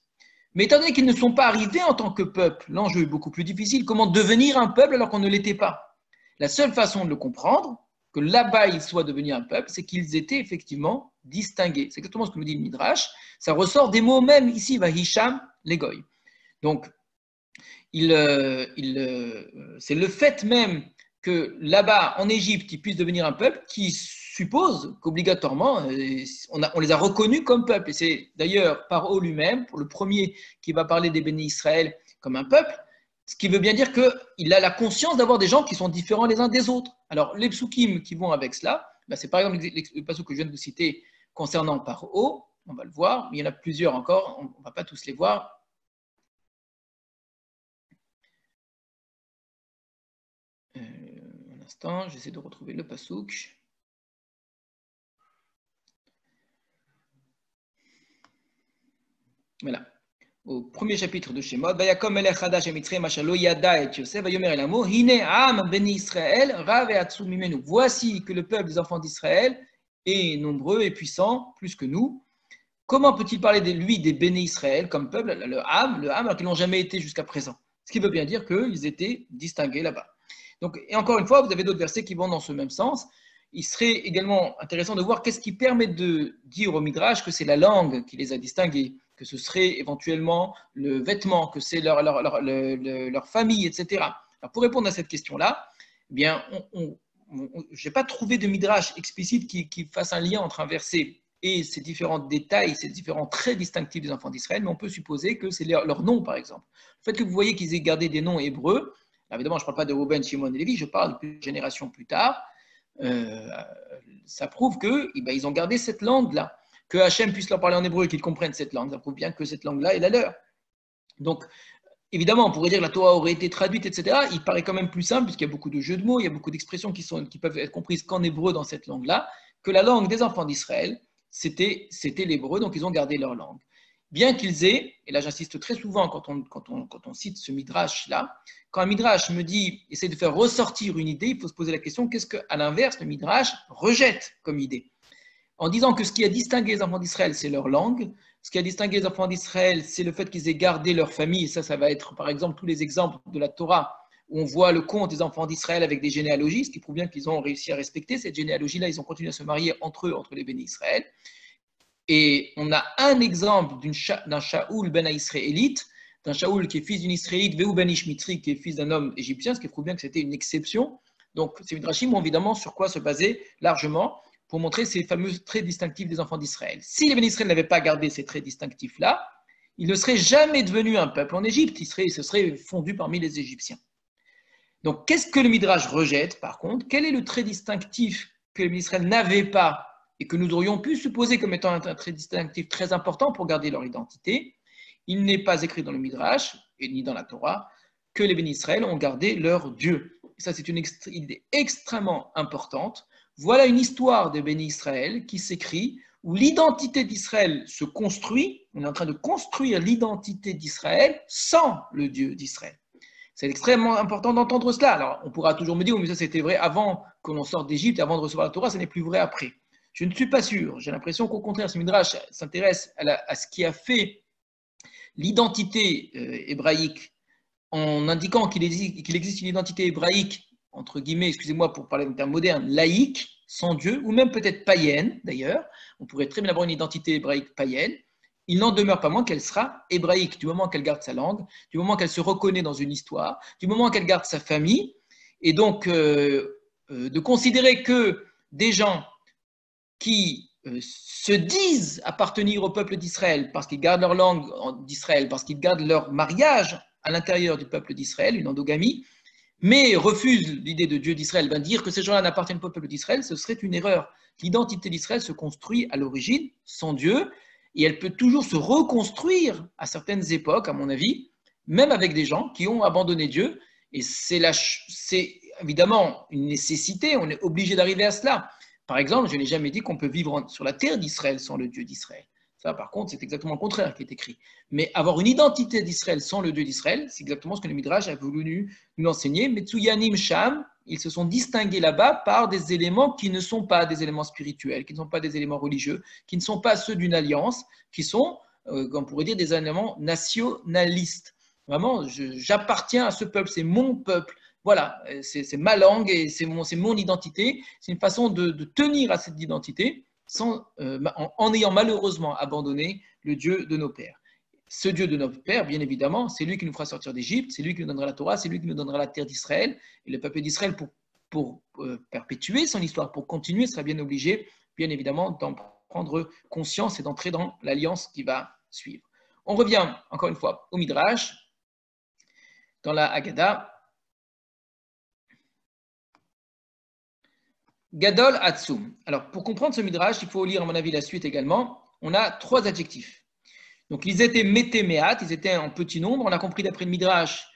Mais étant donné qu'ils ne sont pas arrivés en tant que peuple, l'enjeu est beaucoup plus difficile. Comment devenir un peuple alors qu'on ne l'était pas? La seule façon de le comprendre, que là-bas ils soient devenus un peuple, c'est qu'ils étaient effectivement distingués. C'est exactement ce que nous dit le Midrash. Ça ressort des mots même ici, Vahisham, les Goy. Donc, c'est le fait même que là-bas, en Égypte, ils puissent devenir un peuple qui suppose qu'obligatoirement, on les a reconnus comme peuple. Et c'est d'ailleurs Paro lui-même, pour le premier qui va parler des bénis Israël comme un peuple, ce qui veut bien dire qu'il a la conscience d'avoir des gens qui sont différents les uns des autres. Alors, les psukim qui vont avec cela, ben c'est par exemple le passage que je viens de vous citer concernant Paro, on va le voir, mais il y en a plusieurs encore, on ne va pas tous les voir. Un instant, j'essaie de retrouver le pasouk. Voilà. Au premier chapitre de Shemot, Vayakom melech hadash emitzrayim asher lo yada et Yosef, vayomer el amo, hine am beni Israël, rav et atzum mimenu. Voici que le peuple des enfants d'Israël est nombreux et puissant, plus que nous. Comment peut-il parler de lui, des bénis Israël, comme peuple, le Ham, alors qu'ils n'ont jamais été jusqu'à présent? Ce qui veut bien dire qu'ils étaient distingués là-bas. Donc, et encore une fois, vous avez d'autres versets qui vont dans ce même sens. Il serait également intéressant de voir qu'est-ce qui permet de dire au Midrash que c'est la langue qui les a distingués, que ce serait éventuellement le vêtement, que c'est leur famille, etc. Alors, pour répondre à cette question-là, eh bien, je n'ai pas trouvé de Midrash explicite qui fasse un lien entre un verset et ces différents détails, ces différents traits distinctifs des enfants d'Israël, mais on peut supposer que c'est leur nom, par exemple. Le fait que vous voyez qu'ils aient gardé des noms hébreux, évidemment, je ne parle pas de Reuben, Shimon et Lévi, je parle de générations plus tard, ça prouve qu'ils ont gardé cette langue-là. Que Hachem puisse leur parler en hébreu et qu'ils comprennent cette langue, ça prouve bien que cette langue-là est la leur. Donc, évidemment, on pourrait dire que la Torah aurait été traduite, etc. Il paraît quand même plus simple, puisqu'il y a beaucoup de jeux de mots, il y a beaucoup d'expressions qui peuvent être comprises qu'en hébreu dans cette langue-là, que la langue des enfants d'Israël, c'était l'hébreu, donc ils ont gardé leur langue. Bien qu'ils aient, et là j'insiste très souvent quand on cite ce midrash-là, quand un midrash me dit, essaie de faire ressortir une idée, il faut se poser la question, qu'est-ce qu'à l'inverse le midrash rejette comme idée? En disant que ce qui a distingué les enfants d'Israël, c'est leur langue, ce qui a distingué les enfants d'Israël, c'est le fait qu'ils aient gardé leur famille, et ça va être par exemple tous les exemples de la Torah, où on voit le compte des enfants d'Israël avec des généalogies, ce qui prouve bien qu'ils ont réussi à respecter cette généalogie-là, ils ont continué à se marier entre eux, entre les bénis Israël. Et on a un exemple d'un Shaoul ben israélite, d'un Shaoul qui est fils d'une Israélite, Veu ben Ishmitri, qui est fils d'un homme égyptien, ce qui prouve bien que c'était une exception. Donc ces midrashim ont évidemment sur quoi se baser largement pour montrer ces fameux traits distinctifs des enfants d'Israël. Si les bénis Israël n'avaient pas gardé ces traits distinctifs-là, ils ne seraient jamais devenus un peuple en Égypte, ils se seraient fondus parmi les Égyptiens. Donc qu'est-ce que le Midrash rejette par contre? Quel est le trait distinctif que les bénis Israël n'avaient pas et que nous aurions pu supposer comme étant un trait distinctif très important pour garder leur identité? Il n'est pas écrit dans le Midrash, et ni dans la Torah, que les bénis Israël ont gardé leur Dieu. Et ça, c'est une idée extrêmement importante. Voilà une histoire des bénis Israël qui s'écrit, où l'identité d'Israël se construit, on est en train de construire l'identité d'Israël sans le Dieu d'Israël. C'est extrêmement important d'entendre cela. Alors, on pourra toujours me dire, mais ça c'était vrai avant que l'on sorte d'Égypte, avant de recevoir la Torah, ça n'est plus vrai après. Je ne suis pas sûr. J'ai l'impression qu'au contraire, ce Midrash s'intéresse à ce qui a fait l'identité hébraïque en indiquant qu'il existe une identité hébraïque, entre guillemets, excusez-moi pour parler d'un terme moderne, laïque, sans Dieu, ou même peut-être païenne d'ailleurs. On pourrait très bien avoir une identité hébraïque païenne. Il n'en demeure pas moins qu'elle sera hébraïque du moment qu'elle garde sa langue, du moment qu'elle se reconnaît dans une histoire, du moment qu'elle garde sa famille. Et donc, de considérer que des gens qui se disent appartenir au peuple d'Israël parce qu'ils gardent leur langue d'Israël, parce qu'ils gardent leur mariage à l'intérieur du peuple d'Israël, une endogamie, mais refusent l'idée de Dieu d'Israël, dire que ces gens-là n'appartiennent pas au peuple d'Israël, ce serait une erreur. L'identité d'Israël se construit à l'origine sans Dieu, et elle peut toujours se reconstruire à certaines époques, à mon avis, même avec des gens qui ont abandonné Dieu, et c'est évidemment une nécessité, on est obligé d'arriver à cela. Par exemple, je n'ai jamais dit qu'on peut vivre sur la terre d'Israël sans le Dieu d'Israël. Ça, par contre, c'est exactement le contraire qui est écrit. Mais avoir une identité d'Israël sans le Dieu d'Israël, c'est exactement ce que le Midrash a voulu nous enseigner. Metsuyanim Sham, ils se sont distingués là-bas par des éléments qui ne sont pas des éléments spirituels, qui ne sont pas des éléments religieux, qui ne sont pas ceux d'une alliance, qui sont, on pourrait dire, des éléments nationalistes. Vraiment, j'appartiens à ce peuple, c'est mon peuple. Voilà, c'est ma langue et c'est mon identité. C'est une façon de tenir à cette identité en ayant malheureusement abandonné le Dieu de nos pères. Ce Dieu de nos pères, bien évidemment, c'est lui qui nous fera sortir d'Égypte, c'est lui qui nous donnera la Torah, c'est lui qui nous donnera la terre d'Israël. Et le peuple d'Israël, pour perpétuer son histoire, pour continuer, sera bien obligé, bien évidemment, d'en prendre conscience et d'entrer dans l'alliance qui va suivre. On revient, encore une fois, au Midrash, dans la Haggadah. Gadol Atzum. Alors, pour comprendre ce Midrash, il faut lire, à mon avis, la suite également. On a 3 adjectifs. Donc, ils étaient météméat, ils étaient en petit nombre. On a compris d'après le Midrash,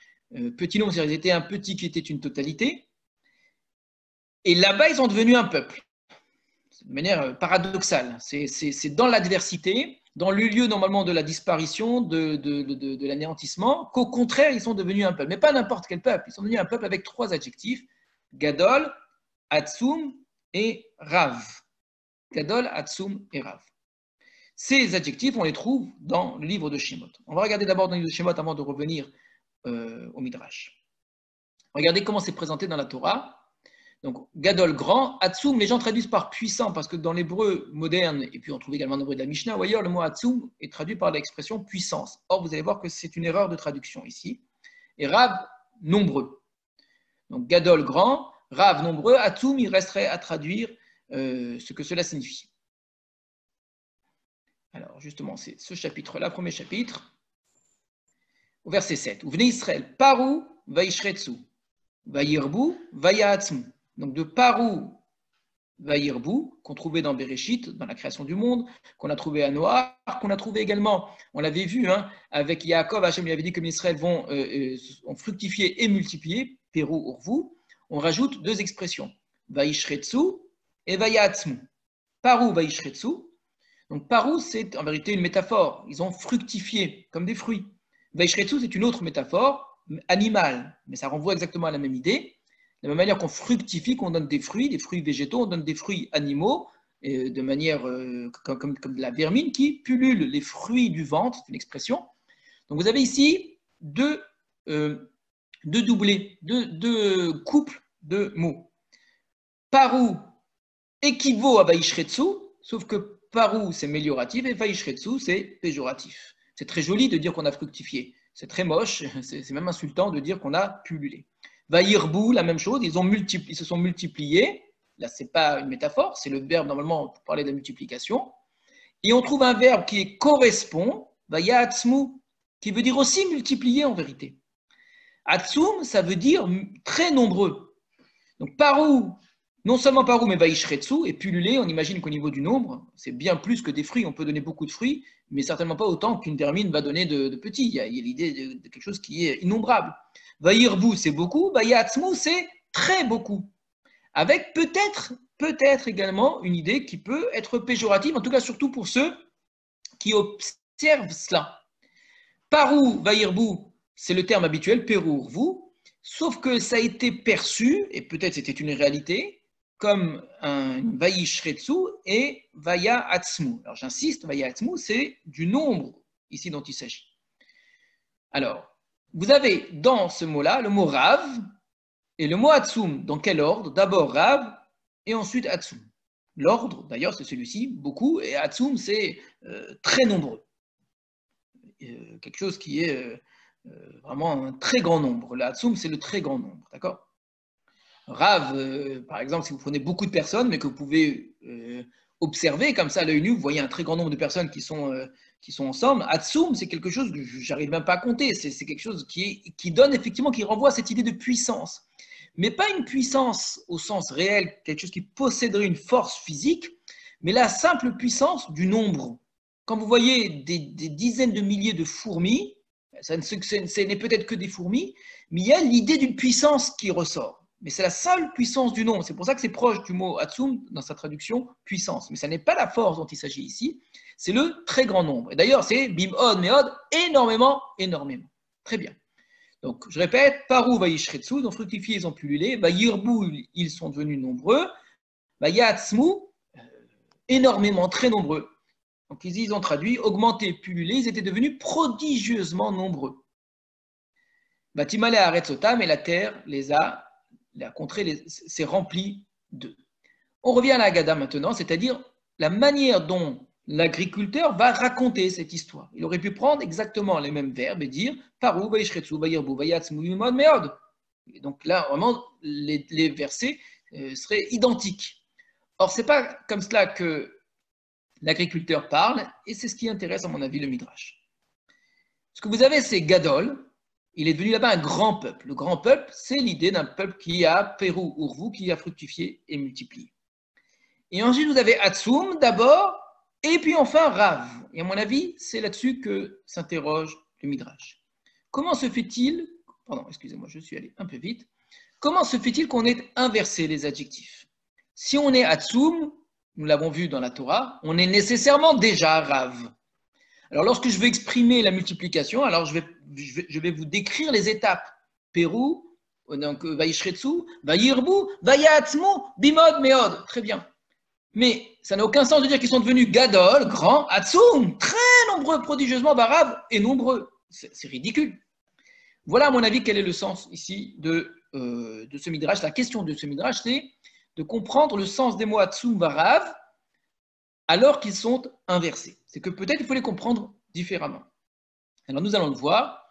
petit nombre, c'est-à-dire ils étaient un petit qui était une totalité. Et là-bas, ils sont devenus un peuple. De manière paradoxale. C'est dans l'adversité, dans le lieu normalement de la disparition, de l'anéantissement, qu'au contraire, ils sont devenus un peuple. Mais pas n'importe quel peuple. Ils sont devenus un peuple avec 3 adjectifs. Gadol, Atzum et Rav. Gadol, Atzum et Rav. Ces adjectifs, on les trouve dans le livre de Shemot. On va regarder d'abord dans le livre de Shemot avant de revenir au Midrash. Regardez comment c'est présenté dans la Torah. Donc, Gadol, grand, Atzum, les gens traduisent par puissant, parce que dans l'hébreu moderne, et puis on trouve également dans l'hébreu de la Mishnah, ou ailleurs, le mot Atzum est traduit par l'expression puissance. Or, vous allez voir que c'est une erreur de traduction ici. Et Rav, nombreux. Donc, Gadol, grand, Rav, nombreux, Atzum, il resterait à traduire ce que cela signifie. Alors, justement, c'est ce chapitre-là, premier chapitre, au verset 7. Vous venez Israël, Parou, Vaishretsu, Vayirbu, Vayaatzmu. Donc, de Parou, Vayirbu, qu'on trouvait dans Bereshit, dans la création du monde, qu'on a trouvé à Noah, qu'on a trouvé également, on l'avait vu, avec Yaakov, Hachem lui avait dit que les Israël vont fructifier et multiplier, Pérou, Urvu. On rajoute 2 expressions, Vaishretsu et Vayaatzmu. Parou, Vaishretsu. Donc, Parou, c'est en vérité une métaphore. Ils ont fructifié comme des fruits. Vaishretsu, c'est une autre métaphore, animale, mais ça renvoie exactement à la même idée. De la même manière qu'on fructifie, qu'on donne des fruits végétaux, on donne des fruits animaux, de manière comme de la vermine qui pullule les fruits du ventre, c'est une expression. Donc, vous avez ici 2 doublés, 2 couples de mots. Parou équivaut à Vaishretsu, sauf que Parou, c'est mélioratif, et Vaishretsu, c'est péjoratif. C'est très joli de dire qu'on a fructifié. C'est très moche, c'est même insultant de dire qu'on a pullulé. Vayirbu, la même chose, ils se sont multipliés. Là, ce n'est pas une métaphore, c'est le verbe normalement pour parler de la multiplication. Et on trouve un verbe qui correspond, Vayaatzmu, qui veut dire aussi multiplier en vérité. Atzum, ça veut dire très nombreux. Donc, Parou, non seulement Parou, mais Vaishretsu, et pullulé, on imagine qu'au niveau du nombre, c'est bien plus que des fruits. On peut donner beaucoup de fruits, mais certainement pas autant qu'une vermine va donner de petits. Il y a l'idée de quelque chose qui est innombrable. Vayirbu, c'est beaucoup. Vayaatzmu, c'est très beaucoup. Avec peut-être également une idée qui peut être péjorative, en tout cas surtout pour ceux qui observent cela. Parou, Vayirbu, c'est le terme habituel, Perou, vous, sauf que ça a été perçu, et peut-être c'était une réalité, comme un Vaishretsu et Vayaatzmu. Alors j'insiste, Vayaatzmu, c'est du nombre ici dont il s'agit. Alors, vous avez dans ce mot-là le mot Rav et le mot Atzum. Dans quel ordre? D'abord Rav et ensuite Atzum. L'ordre, d'ailleurs, c'est celui-ci, beaucoup, et Atzum, c'est très nombreux. Quelque chose qui est vraiment un très grand nombre. Le Atzum, c'est le très grand nombre, d'accord? Rav, par exemple, si vous prenez beaucoup de personnes, mais que vous pouvez observer comme ça à l'œil nu, vous voyez un très grand nombre de personnes qui sont ensemble. Atzum, c'est quelque chose que j'arrive même pas à compter. C'est quelque chose qui donne effectivement, qui renvoie à cette idée de puissance. Mais pas une puissance au sens réel, quelque chose qui posséderait une force physique, mais la simple puissance du nombre. Quand vous voyez des dizaines de milliers de fourmis, ce n'est peut-être que des fourmis, mais il y a l'idée d'une puissance qui ressort. Mais c'est la seule puissance du nombre. C'est pour ça que c'est proche du mot Atzum dans sa traduction puissance. Mais ce n'est pas la force dont il s'agit ici, c'est le très grand nombre. Et d'ailleurs, c'est bim'od, me'od, énormément, énormément. Très bien. Donc, je répète, Parou, Vaishretsu, donc fructifiés, ils ont pullulé. Vayirbu, ils sont devenus nombreux. Vayaatzmu, énormément, très nombreux. Donc, ils ont traduit, augmenté, pullulé, ils étaient devenus prodigieusement nombreux. Batimale Aretzotam, et la terre la contrée s'est remplie d'eux. On revient à la Haggadah maintenant, c'est-à-dire la manière dont l'agriculteur va raconter cette histoire. Il aurait pu prendre exactement les mêmes verbes et dire Parou, Vaishretsu, Vayirbu, Vayatzmu, Mimod, Meod. Et donc là, vraiment, les versets seraient identiques. Or, ce n'est pas comme cela que l'agriculteur parle, et c'est ce qui intéresse, à mon avis, le Midrash. Ce que vous avez, c'est Gadol. Il est devenu là-bas un grand peuple. Le grand peuple, c'est l'idée d'un peuple qui a Pérou, Urvu, qui a fructifié et multiplié. Et ensuite, vous avez Hatsum d'abord, et puis enfin Rav. Et à mon avis, c'est là-dessus que s'interroge le Midrash. Comment se fait-il, pardon, excusez-moi, je suis allé un peu vite, comment se fait-il qu'on ait inversé les adjectifs? Si on est Hatsum, nous l'avons vu dans la Torah, on est nécessairement déjà Rav. Alors lorsque je veux exprimer la multiplication, alors je vais vous décrire les étapes. Pérou, donc Vaishretsu, Vayirbu, Vayatzmu, Bimod, Meod. Très bien. Mais ça n'a aucun sens de dire qu'ils sont devenus Gadol, grand, Hatsum, très nombreux, prodigieusement Barav et nombreux. C'est ridicule. Voilà, à mon avis, quel est le sens ici de ce midrash. La question de ce midrash, c'est de comprendre le sens des mots Hatsum, Barav, alors qu'ils sont inversés. C'est que peut-être il faut les comprendre différemment. Alors nous allons le voir.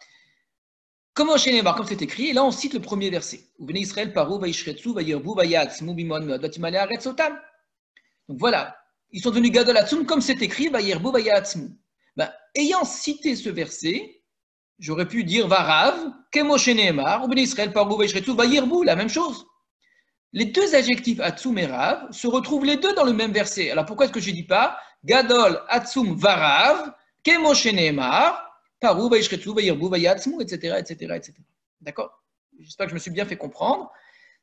Comme chez Neymar, comme c'est écrit, et là on cite le premier verset. Vous venez Israël, Parou, Vaishretsu, Vayirbu, Vayatzmu, Bimon, Meod, Vatimale, Aretzotam. Donc voilà, ils sont devenus Gadol Hatsum, comme c'est écrit, Vayirbu, Vayatzmu. Ayant cité ce verset, j'aurais pu dire Varav, Kemo chez Neymar, ou venez Israël, Parou, Vaishretsu, Vayirbu, la même chose. Les deux adjectifs Hatsum et Rav se retrouvent les deux dans le même verset. Alors pourquoi est-ce que je ne dis pas Gadol, Hatsum, Varav, Kemo chez Neymar, Parou, Vaishretsu, Vayirbu, Vayatzmu, etc., etc., etc. D'accord? J'espère que je me suis bien fait comprendre.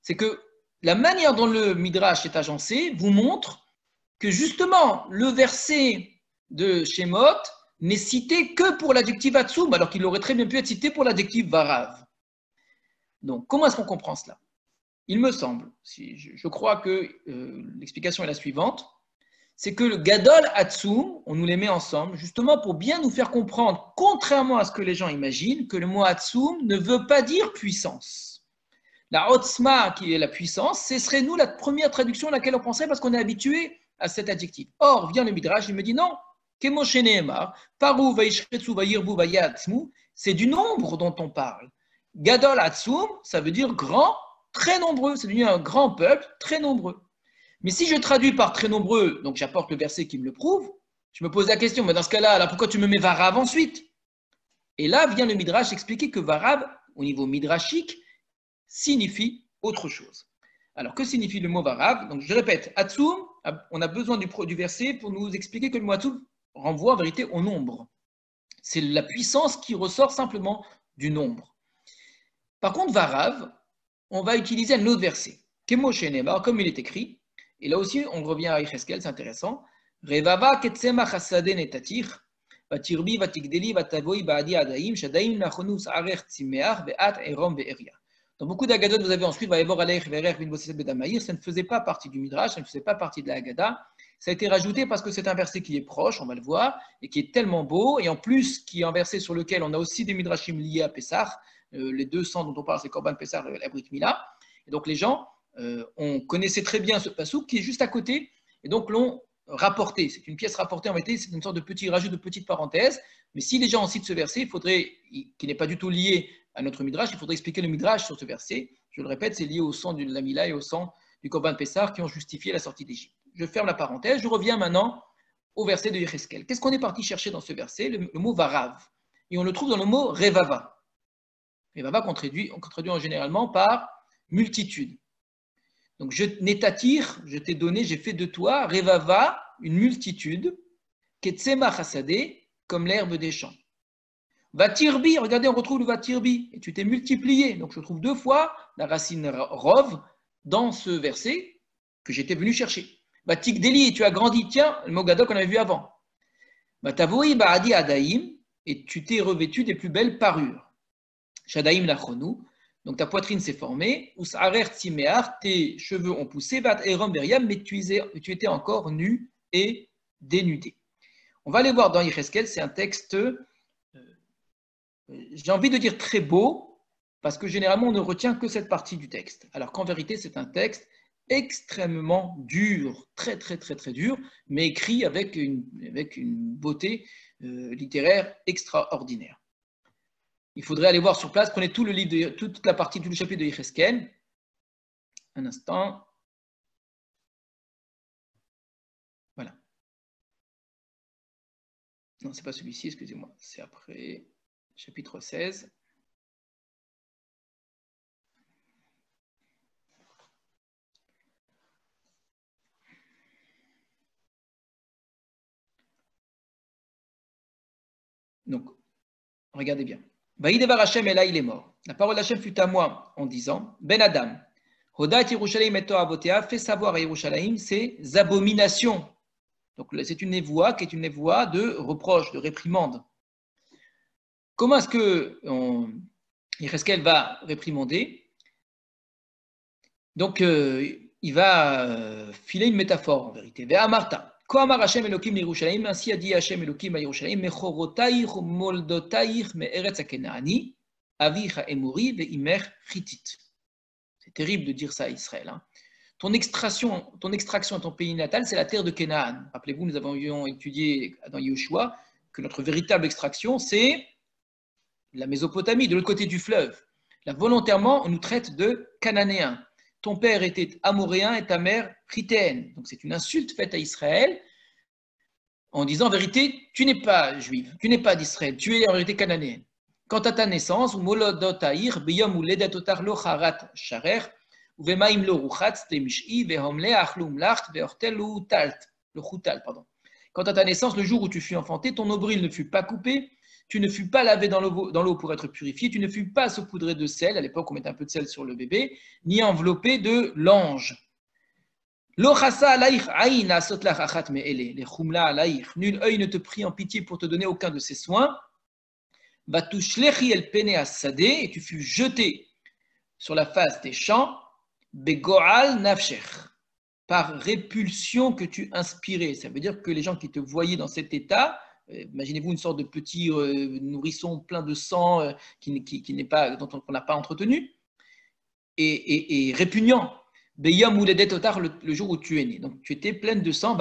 C'est que la manière dont le Midrash est agencé vous montre que justement le verset de Shemot n'est cité que pour l'adjectif Hatsum, alors qu'il aurait très bien pu être cité pour l'adjectif Varav. Donc comment est-ce qu'on comprend cela? Il me semble, je crois que l'explication est la suivante, c'est que le Gadol Hatsum, on nous les met ensemble, justement pour bien nous faire comprendre, contrairement à ce que les gens imaginent, que le mot Hatsum ne veut pas dire puissance. La Otzma, qui est la puissance, ce serait nous la première traduction à laquelle on penserait parce qu'on est habitué à cet adjectif. Or, vient le Midrash, il me dit non, Kemoshe Nehemar, Paru Vaishretsu Vayirbu Vayatzmu, c'est du nombre dont on parle. Gadol Hatsum, ça veut dire grand, très nombreux, c'est devenu un grand peuple, très nombreux. Mais si je traduis par très nombreux, donc j'apporte le verset qui me le prouve, je me pose la question, mais dans ce cas-là, alors pourquoi tu me mets Varav ensuite? Et là vient le Midrash expliquer que Varav, au niveau midrashique, signifie autre chose. Alors, que signifie le mot Varav? Donc, je répète, Hatsum, on a besoin du verset pour nous expliquer que le mot Hatsum renvoie en vérité au nombre. C'est la puissance qui ressort simplement du nombre. Par contre, Varav, on va utiliser un autre verset. Kemo Shenemar, comme il est écrit, et là aussi, on revient à Yecheskel, c'est intéressant. Revava ketsema chassaden etatir, vatirbi vatigdeli vatavoi baadi adaim, shadaim nachonus arech tzimeach, ve'at erom ve'eria. Dans beaucoup d'Agadot, vous avez ensuite Vaevor Aleich Verer Bin Bosset Bedamaïr. Ça ne faisait pas partie du Midrash, ça ne faisait pas partie de la Haggadah. Ça a été rajouté parce que c'est un verset qui est proche, on va le voir, et qui est tellement beau, et en plus qui est un verset sur lequel on a aussi des Midrashim liés à Pessah. Les 200 dont on parle, c'est Korban Pessah et la Brit Mila. Et donc les gens, on connaissait très bien ce pasouk qui est juste à côté, et donc l'ont rapporté. C'est une pièce rapportée en réalité, c'est une sorte de petit rajout de petite parenthèse. Mais si les gens citent ce verset, il faudrait, qui n'est pas du tout lié à notre Midrash, il faudrait expliquer le Midrash sur ce verset. Je le répète, c'est lié au sang de la Mila et au sang du Korban Pessah qui ont justifié la sortie d'Égypte. Je ferme la parenthèse, je reviens maintenant au verset de Yecheskel. Qu'est-ce qu'on est parti chercher dans ce verset? Le mot Varav. Et on le trouve dans le mot Revava. Revava qu'on traduit généralement par multitude. Donc, Netatir, je t'ai donné, j'ai fait de toi, Revava, une multitude, Ketsema Chassadeh, comme l'herbe des champs. Vatirbi, regardez, on retrouve le Vatirbi, et tu t'es multiplié. Donc je trouve deux fois la racine Rov dans ce verset que j'étais venu chercher. Vatikdeli, et tu as grandi, tiens, le mot Gadol qu'on avait vu avant. Vatavoui Baadi Adaim, et tu t'es revêtu des plus belles parures. Shadaim Nachonu, donc ta poitrine s'est formée. Usarer Tzimear, tes cheveux ont poussé. Vat Erom Beriam, mais tu étais encore nu et dénudé. On va aller voir dans Yecheskel, c'est un texte. J'ai envie de dire très beau, parce que généralement on ne retient que cette partie du texte, alors qu'en vérité c'est un texte extrêmement dur, très dur, mais écrit avec une beauté littéraire extraordinaire. Il faudrait aller voir sur place, prenez tout le livre, toute la partie, tout le chapitre de Yecheskel. Un instant. Voilà. Non, ce n'est pas celui-ci, excusez-moi. C'est après, chapitre 16. Donc, regardez bien. Vaïdevar Hashem, et là il est mort. La parole d'Hachem fut à moi en disant, Ben Adam, Hodat Yerushalayim et Toavotea, fais savoir à Yerushalayim ses abominations. Donc c'est une névoie qui est une névoie de reproche, de réprimande. Comment est-ce que Yecheskel va réprimander? Donc il va filer une métaphore en vérité. Ve'amarta. Koamar Hashem Elokim Yerushalayim, ainsi a dit Hashem Elokim à Yerushalayim, Mechorotaïr moldotaïr me'eretz hakenaani, avicha emori ve'imer chitit. C'est terrible de dire ça à Israël. Hein. Ton extraction à ton pays natal, c'est la terre de Canaan. Rappelez-vous, nous avions étudié dans Yoshua que notre véritable extraction, c'est la Mésopotamie, de l'autre côté du fleuve. Là, volontairement, on nous traite de Cananéens. Ton père était amoréen et ta mère chitéenne. Donc c'est une insulte faite à Israël en disant en vérité, tu n'es pas juive, tu n'es pas d'Israël, tu es en vérité cananéenne. Quant à ta naissance, molodotaïr biyom uledatotar lo charat sharer uvemaim lo ruchatz temish'i vehomle achlum lacht veortelu talt le chutal pardon. Quant à ta naissance, le jour où tu fus enfanté, ton nombril ne fut pas coupé, tu ne fus pas lavé dans l'eau pour être purifié, tu ne fus pas saupoudré de sel, à l'époque on mettait un peu de sel sur le bébé, ni enveloppé de lange. Nul œil ne te prie en pitié pour te donner aucun de ces soins. Et tu fus jeté sur la face des champs, par répulsion que tu inspirais. Ça veut dire que les gens qui te voyaient dans cet état, imaginez-vous une sorte de petit nourrisson plein de sang dont on n'a pas entretenu, et répugnant. Le jour où tu es né. Donc tu étais pleine de sang.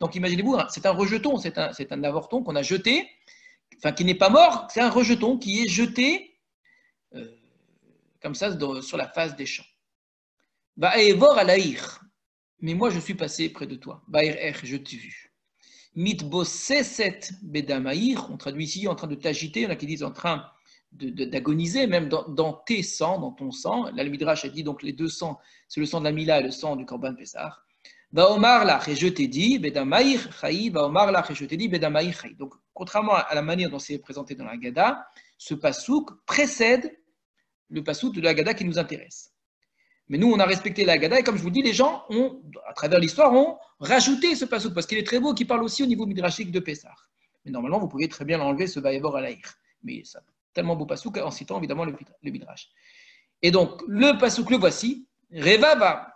Donc imaginez-vous, c'est un rejeton, c'est un avorton qu'on a jeté, enfin qui n'est pas mort, c'est un rejeton qui est jeté comme ça sur la face des champs. Mais moi je suis passé près de toi. Je t'ai vu. On traduit ici en train de t'agiter, il y en a qui disent en train d'agoniser, même dans tes sangs, dans ton sang. Là, le Midrash a dit donc les deux sangs, c'est le sang de la Mila et le sang du Korban Pessah. Vaomar lach, et je t'ai dit, Bedamaïr Chaï, Vaomar lach, et je t'ai dit, Bedamaïr Chaï. Donc, contrairement à la manière dont c'est présenté dans la Haggadah, ce pasouk précède le pasouk de la Haggadah qui nous intéresse. Mais nous, on a respecté la Haggadah, et comme je vous dis, les gens ont, à travers l'histoire, ont rajouté ce pasouk, parce qu'il est très beau, qui parle aussi au niveau midrashique de Pessah. Mais normalement, vous pourriez très bien l'enlever, ce Vaevor Alaïr. Mais ça tellement beau pasouk en citant évidemment le midrash. Et donc, le pasouk, le voici. Revava,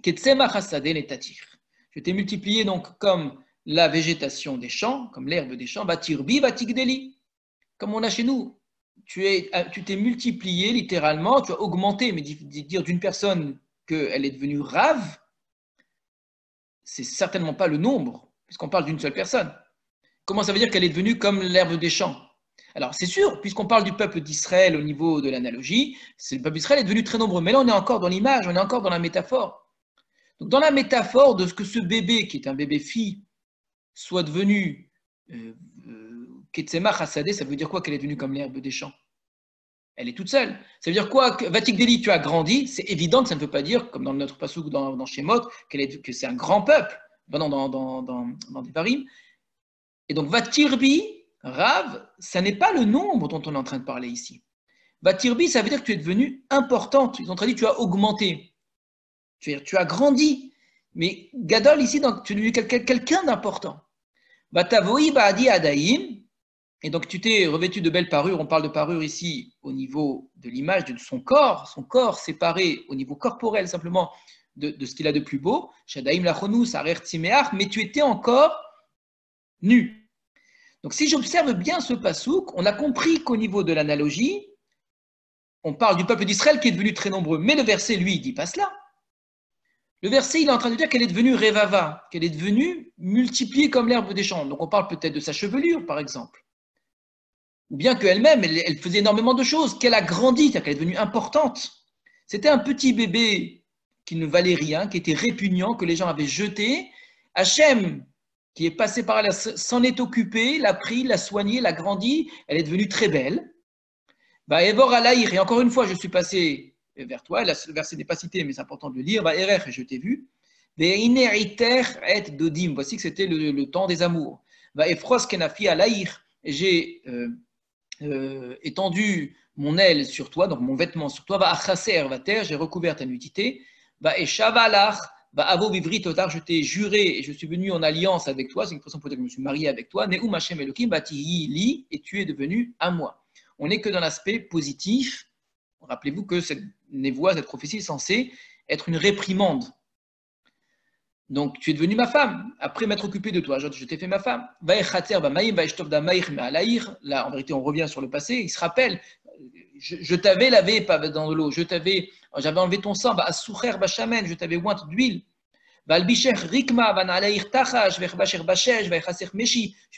ketsemach hasadeh netatir. Je t'ai multiplié donc comme la végétation des champs, comme l'herbe des champs, vatirbi, vatigdeli. Comme on a chez nous. Tu t'es multiplié littéralement, tu as augmenté, mais dire d'une personne qu'elle est devenue rave, c'est certainement pas le nombre, puisqu'on parle d'une seule personne. Comment ça veut dire qu'elle est devenue comme l'herbe des champs? Alors c'est sûr, puisqu'on parle du peuple d'Israël au niveau de l'analogie, le peuple d'Israël est devenu très nombreux. Mais là on est encore dans l'image, on est encore dans la métaphore. Donc dans la métaphore de ce que ce bébé, qui est un bébé fille, soit devenu Ketsemach Hasadeh, ça veut dire quoi qu'elle est devenue comme l'herbe des champs? Elle est toute seule. Ça veut dire quoi? Vatikdeli, tu as grandi. C'est évident que ça ne veut pas dire, comme dans notre pasouk dans Shemot, que c'est un grand peuple, dans Devarim. Et donc Vatirbi, Rav, ça n'est pas le nombre dont on est en train de parler ici. Vatirbi, ça veut dire que tu es devenu importante. Ils ont traduit, tu as augmenté. Tu as grandi. Mais Gadol, ici, tu es devenu quelqu'un d'important. Vatavoi Baadi Adaim. Et donc, tu t'es revêtu de belles parures. On parle de parures ici au niveau de l'image de son corps séparé au niveau corporel simplement de ce qu'il a de plus beau. Shadaim lachonu, sarer tzimeach, mais tu étais encore nu. Donc, si j'observe bien ce pasouk, on a compris qu'au niveau de l'analogie, on parle du peuple d'Israël qui est devenu très nombreux. Mais le verset, lui, ne dit pas cela. Le verset, il est en train de dire qu'elle est devenue Revava, qu'elle est devenue multipliée comme l'herbe des champs. Donc on parle peut-être de sa chevelure, par exemple. Ou bien qu'elle-même, elle faisait énormément de choses, qu'elle a grandi, c'est-à-dire qu'elle est devenue importante. C'était un petit bébé qui ne valait rien, qui était répugnant, que les gens avaient jeté. Hachem, qui est passé par là, s'en est occupé, l'a pris, l'a soigné, l'a grandi, elle est devenue très belle. Va Evor Alaïr, et encore une fois, je suis passé vers toi, le verset n'est pas cité, mais c'est important de le lire, va Erer, et je t'ai vu. Ve'iner et dodim, voici que c'était le temps des amours. Va Efros Kenafi Alaïr, et j'ai étendu mon aile sur toi, donc mon vêtement sur toi, va achaser va terre, j'ai recouvert ta nudité, va eshavalach, va avo vivrit otar, je t'ai juré et je suis venu en alliance avec toi, c'est une façon pour dire que je me suis marié avec toi, neum Hashem Elohim, va li, et tu es devenu à moi. On n'est que dans l'aspect positif. Rappelez-vous que cette névoie, cette prophétie est censée être une réprimande. Donc, tu es devenue ma femme, après m'être occupé de toi, je t'ai fait ma femme. Là, en vérité, on revient sur le passé, il se rappelle, je t'avais lavé dans de l'eau, j'avais enlevé ton sang, je t'avais oint d'huile. Je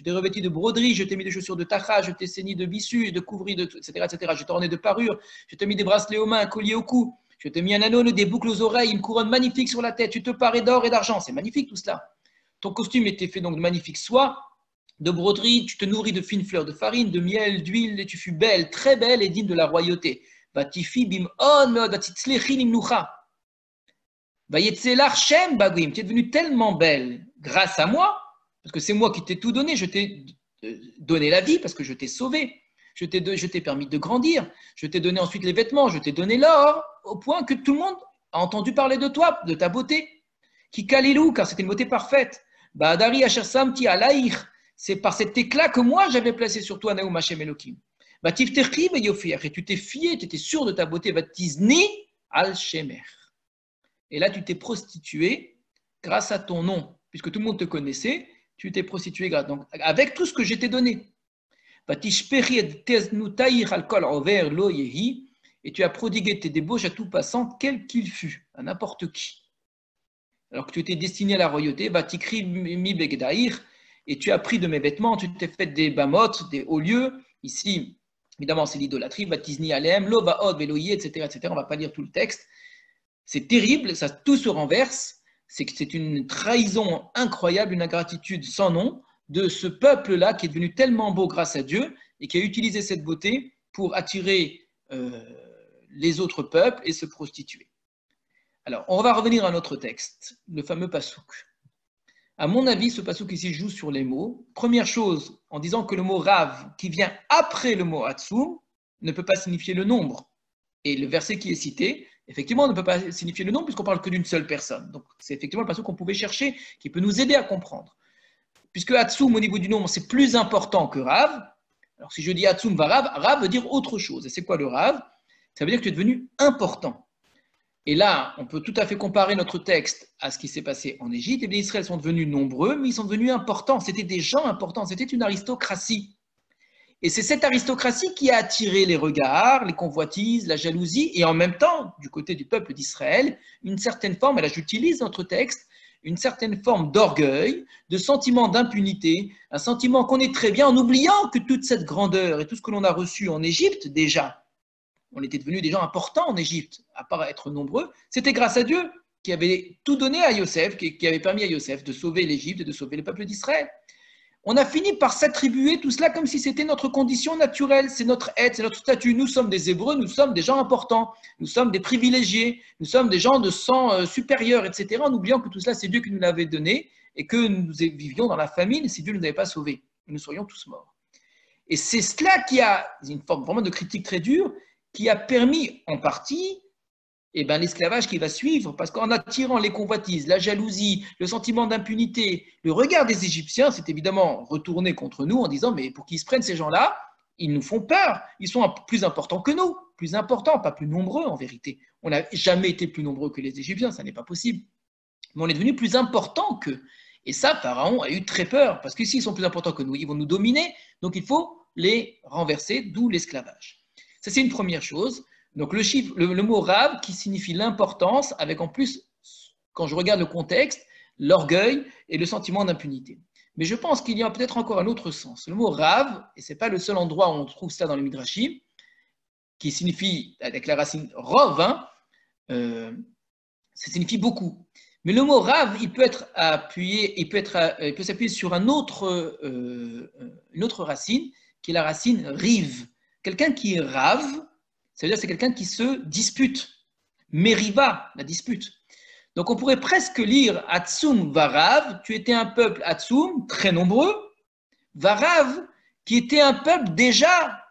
t'ai revêtu de broderie, je t'ai mis des chaussures de tacha, je t'ai ceigné de bissu, de couvri, etc., etc. Je t'ai orné de parures, je t'ai mis des bracelets aux mains, un collier au cou. Je t'ai mis un anneau, des boucles aux oreilles, une couronne magnifique sur la tête. Tu te parais d'or et d'argent. C'est magnifique tout cela. Ton costume était fait donc de magnifiques soies, de broderie. Tu te nourris de fines fleurs de farine, de miel, d'huile. Et tu fus belle, très belle et digne de la royauté. Batifi bim on meod batitzlechin imnucha. Vayetzelach shem baguim. Tu es devenue tellement belle grâce à moi, parce que c'est moi qui t'ai tout donné. Je t'ai donné la vie parce que je t'ai sauvé. Je t'ai permis de grandir, je t'ai donné ensuite les vêtements, je t'ai donné l'or, au point que tout le monde a entendu parler de toi, de ta beauté. Qui kalilou, car c'était une beauté parfaite. Ba'adari asher samti alaïr, c'est par cet éclat que moi j'avais placé sur toi, Naoum Hashem Elohim. Batifterchi ve'yofir, et tu t'es fié, tu étais sûr de ta beauté, batizni al shemer. Et là, tu t'es prostitué grâce à ton nom, puisque tout le monde te connaissait, tu t'es prostitué donc, avec tout ce que je t'ai donné. Et tu as prodigué tes débauches à tout passant, quel qu'il fût, à n'importe qui. Alors que tu étais destiné à la royauté, et tu as pris de mes vêtements, tu t'es fait des bamotes, des hauts lieux. Ici, évidemment, c'est l'idolâtrie, batizni alem, lo baod, veloye, etc., etc. On ne va pas lire tout le texte. C'est terrible, ça tout se renverse. C'est une trahison incroyable, une ingratitude sans nom de ce peuple-là qui est devenu tellement beau grâce à Dieu et qui a utilisé cette beauté pour attirer les autres peuples et se prostituer. Alors, on va revenir à notre texte, le fameux pasouk. À mon avis, ce pasouk ici joue sur les mots. Première chose, en disant que le mot rav, qui vient après le mot atsum, ne peut pas signifier le nombre. Et le verset qui est cité, effectivement, ne peut pas signifier le nombre puisqu'on parle que d'une seule personne. Donc, c'est effectivement le pasouk qu'on pouvait chercher, qui peut nous aider à comprendre. Puisque Hatsum, au niveau du nombre, c'est plus important que Rav. Alors, si je dis Hatsum va Rav, Rav veut dire autre chose. Et c'est quoi le Rav? Ça veut dire que tu es devenu important. Et là, on peut tout à fait comparer notre texte à ce qui s'est passé en Égypte. Les Israéliens sont devenus nombreux, mais ils sont devenus importants. C'était des gens importants. C'était une aristocratie. Et c'est cette aristocratie qui a attiré les regards, les convoitises, la jalousie, et en même temps, du côté du peuple d'Israël, une certaine forme, et là j'utilise notre texte, une certaine forme d'orgueil, de sentiment d'impunité, un sentiment qu'on est très bien en oubliant que toute cette grandeur et tout ce que l'on a reçu en Égypte déjà, on était devenus des gens importants en Égypte, à part être nombreux, c'était grâce à Dieu qui avait tout donné à Yosef, qui avait permis à Yosef de sauver l'Égypte et de sauver le peuple d'Israël. On a fini par s'attribuer tout cela comme si c'était notre condition naturelle, c'est notre aide, c'est notre statut. Nous sommes des Hébreux, nous sommes des gens importants, nous sommes des privilégiés, nous sommes des gens de sang supérieur, etc. En oubliant que tout cela, c'est Dieu qui nous l'avait donné et que nous vivions dans la famine si Dieu ne nous avait pas sauvés. Nous serions tous morts. Et c'est cela qui a, une forme vraiment de critique très dure, qui a permis en partie l'esclavage qui va suivre, parce qu'en attirant les convoitises, la jalousie, le sentiment d'impunité, le regard des Égyptiens s'est évidemment retourné contre nous en disant mais pour qu'ils se prennent ces gens-là, ils nous font peur, ils sont plus importants que nous, plus importants, pas plus nombreux en vérité. On n'a jamais été plus nombreux que les Égyptiens, ça n'est pas possible. Mais on est devenu plus importants qu'eux. Et ça, Pharaon a eu très peur, parce que s'ils sont plus importants que nous, ils vont nous dominer, donc il faut les renverser, d'où l'esclavage. Ça, c'est une première chose. Donc le mot Rav qui signifie l'importance, avec en plus quand je regarde le contexte, l'orgueil et le sentiment d'impunité. Mais je pense qu'il y a peut-être encore un autre sens. Le mot Rav, et ce n'est pas le seul endroit où on trouve ça dans les Midrashim, qui signifie, avec la racine Rov, ça signifie beaucoup. Mais le mot Rav, il peut s'appuyer sur une autre racine, qui est la racine Riv. Quelqu'un qui est Rav, ça veut dire que c'est quelqu'un qui se dispute. Meriva, la dispute. Donc on pourrait presque lire Atsum Varav, tu étais un peuple Atsum, très nombreux, Varav, qui était un peuple déjà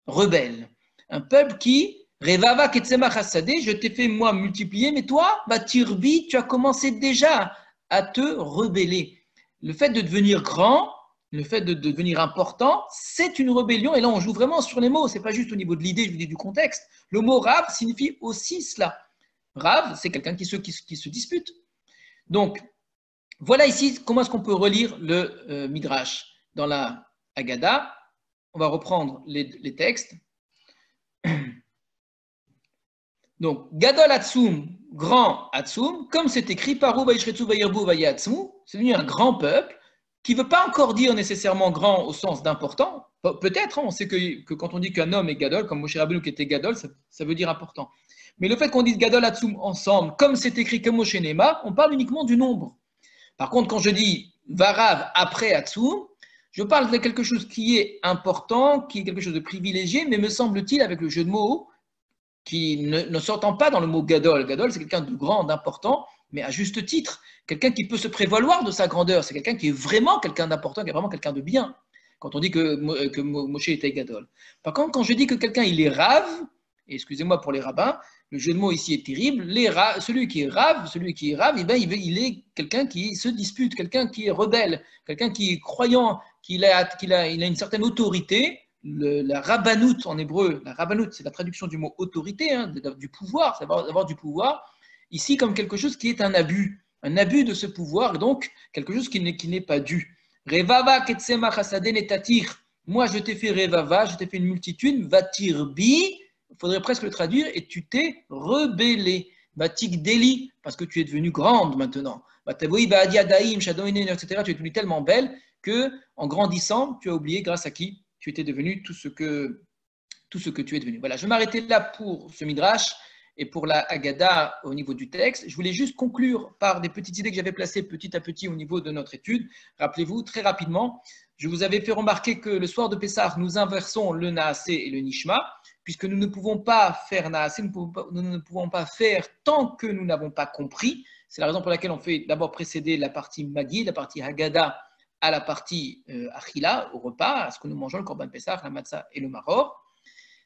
rebelle. Un peuple qui, Revava Ketsemach Hasadeh, je t'ai fait moi multiplier, mais toi, Batirbi, tu as commencé déjà à te rebeller. Le fait de devenir grand, le fait de devenir important, c'est une rébellion. Et là, on joue vraiment sur les mots. Ce n'est pas juste au niveau de l'idée, je vous dis du contexte. Le mot Rav signifie aussi cela. Rav, c'est quelqu'un qui se dispute. Donc, voilà ici comment est-ce qu'on peut relire le Midrash. Dans la Haggadah, on va reprendre les textes. Donc, Gadol Atsum, grand Atsum, comme c'est écrit, Paru Vaishretsu Vayirbu Vayatsmu, c'est devenu un grand peuple qui ne veut pas encore dire nécessairement grand au sens d'important. Peut-être, on sait que quand on dit qu'un homme est Gadol, comme Moshe Rabbeinu qui était Gadol, ça veut dire important. Mais le fait qu'on dise Gadol Atsum ensemble, comme c'est écrit comme Moshe Nema, on parle uniquement du nombre. Par contre, quand je dis Varav après Atsum, je parle de quelque chose qui est important, qui est quelque chose de privilégié, mais me semble-t-il, avec le jeu de mots, qui ne s'entend pas dans le mot Gadol. Gadol, c'est quelqu'un de grand, d'important, mais à juste titre. Quelqu'un qui peut se prévaloir de sa grandeur. C'est quelqu'un qui est vraiment quelqu'un d'important, qui est vraiment quelqu'un de bien. Quand on dit que Moshe était Gadol. Par contre, quand je dis que quelqu'un il est Rav, et excusez-moi pour les rabbins, le jeu de mots ici est terrible, celui qui est Rav, eh ben, il est quelqu'un qui se dispute, quelqu'un qui est rebelle, quelqu'un qui est croyant, il a une certaine autorité. La rabbanout en hébreu, la rabbanout, c'est la traduction du mot autorité, du pouvoir, c'est d'avoir du pouvoir, ici comme quelque chose qui est un abus de ce pouvoir, et donc quelque chose qui n'est pas dû. Revava ketsemach hasaden etatir, moi je t'ai fait revava, je t'ai fait une multitude, vatir bi, il faudrait presque le traduire, et tu t'es rebellé, batik deli, parce que tu es devenue grande maintenant, batavoui baadia daim, shadoinen, etc., tu es devenue tellement belle que en grandissant, tu as oublié grâce à qui tu étais devenu tout ce que tu es devenu. Voilà, je vais m'arrêter là pour ce Midrash et pour la Haggadah au niveau du texte. Je voulais juste conclure par des petites idées que j'avais placées petit à petit au niveau de notre étude. Rappelez-vous, très rapidement, je vous avais fait remarquer que le soir de Pessah, nous inversons le Naasé et le Nishma, puisque nous ne pouvons pas faire Naasé, nous ne pouvons pas faire tant que nous n'avons pas compris. C'est la raison pour laquelle on fait d'abord précéder la partie Magi, la partie Haggadah, à la partie Achila, au repas, à ce que nous mangeons, le Korban Pessah, la Matzah et le Maror.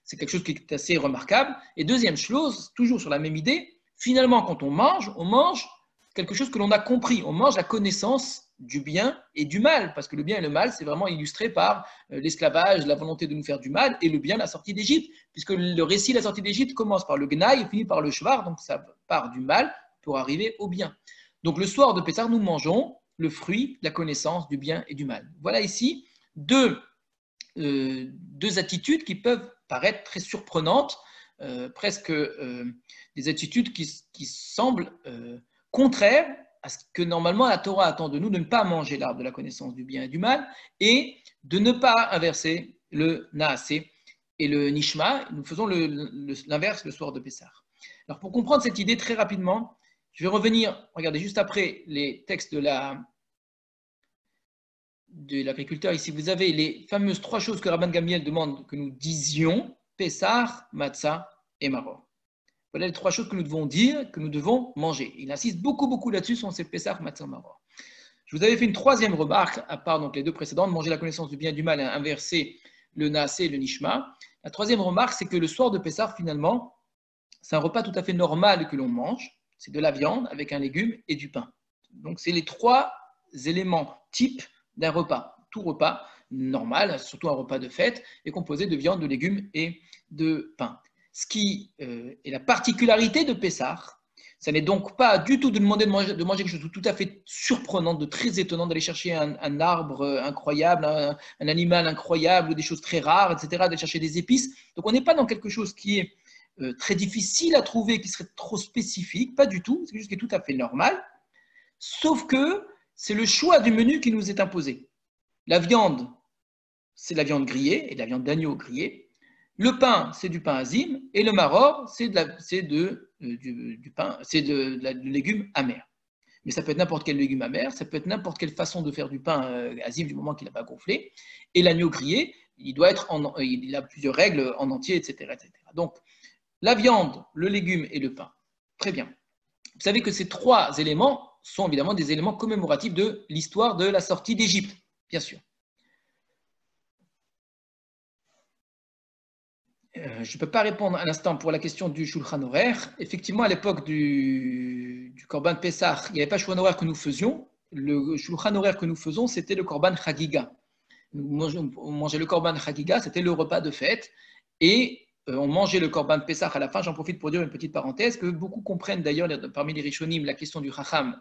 C'est quelque chose qui est assez remarquable. Et deuxième chose, toujours sur la même idée, finalement, quand on mange quelque chose que l'on a compris. On mange la connaissance du bien et du mal, parce que le bien et le mal, c'est vraiment illustré par l'esclavage, la volonté de nous faire du mal, et le bien, la sortie d'Égypte, puisque le récit de la sortie d'Égypte commence par le Gnaï et finit par le Shvar, donc ça part du mal pour arriver au bien. Donc le soir de Pessah, nous mangeons le fruit, la connaissance du bien et du mal. Voilà ici deux attitudes qui peuvent paraître très surprenantes, presque des attitudes qui semblent contraires à ce que normalement la Torah attend de nous, de ne pas manger l'arbre de la connaissance du bien et du mal, et de ne pas inverser le Naasé et le Nishma. Nous faisons l'inverse le soir de Pessah. Alors pour comprendre cette idée très rapidement, je vais revenir, regardez, juste après les textes de l'agriculteur. Ici, vous avez les fameuses 3 choses que Rabban Gamliel demande que nous disions, Pessah, Matzah et Maror. Voilà les 3 choses que nous devons dire, que nous devons manger. Il insiste beaucoup là-dessus sur ces Pessah, Matzah, Maror. Je vous avais fait une 3e remarque, à part donc les 2 précédentes, manger la connaissance du bien et du mal et inverser le Naasé et le Nishma. La 3e remarque, c'est que le soir de Pessah, finalement, c'est un repas tout à fait normal que l'on mange. C'est de la viande avec un légume et du pain. Donc, c'est les 3 éléments types d'un repas. Tout repas normal, surtout un repas de fête, est composé de viande, de légumes et de pain. Ce qui est la particularité de Pessah, ça n'est donc pas du tout de demander de manger quelque chose de tout à fait surprenant, de très étonnant, d'aller chercher un arbre incroyable, un animal incroyable, ou des choses très rares, etc., d'aller chercher des épices. Donc on n'est pas dans quelque chose qui est très difficile à trouver, qui serait trop spécifique, pas du tout, c'est quelque chose qui est tout à fait normal, sauf que c'est le choix du menu qui nous est imposé. La viande, c'est de la viande grillée et de la viande d'agneau grillée. Le pain, c'est du pain azim, et le maror, c'est du pain, c'est du légume amer. Mais ça peut être n'importe quel légume amer, ça peut être n'importe quelle façon de faire du pain azim du moment qu'il n'a pas gonflé. Et l'agneau grillé, il a plusieurs règles en entier, etc., etc. Donc, la viande, le légume et le pain. Très bien. Vous savez que ces trois éléments sont évidemment des éléments commémoratifs de l'histoire de la sortie d'Égypte, bien sûr. Je ne peux pas répondre à l'instant pour la question du Shulchan Aruch. Effectivement, à l'époque du Korban Pessah, il n'y avait pas le Shulchan Aruch que nous faisions. Le Shulchan Aruch que nous faisons, c'était le Korban Chagiga. On mangeait le Korban Chagiga, c'était le repas de fête. Et on mangeait le Korban Pessah à la fin. J'en profite pour dire une petite parenthèse, que beaucoup comprennent d'ailleurs parmi les Rishonim la question du Chacham.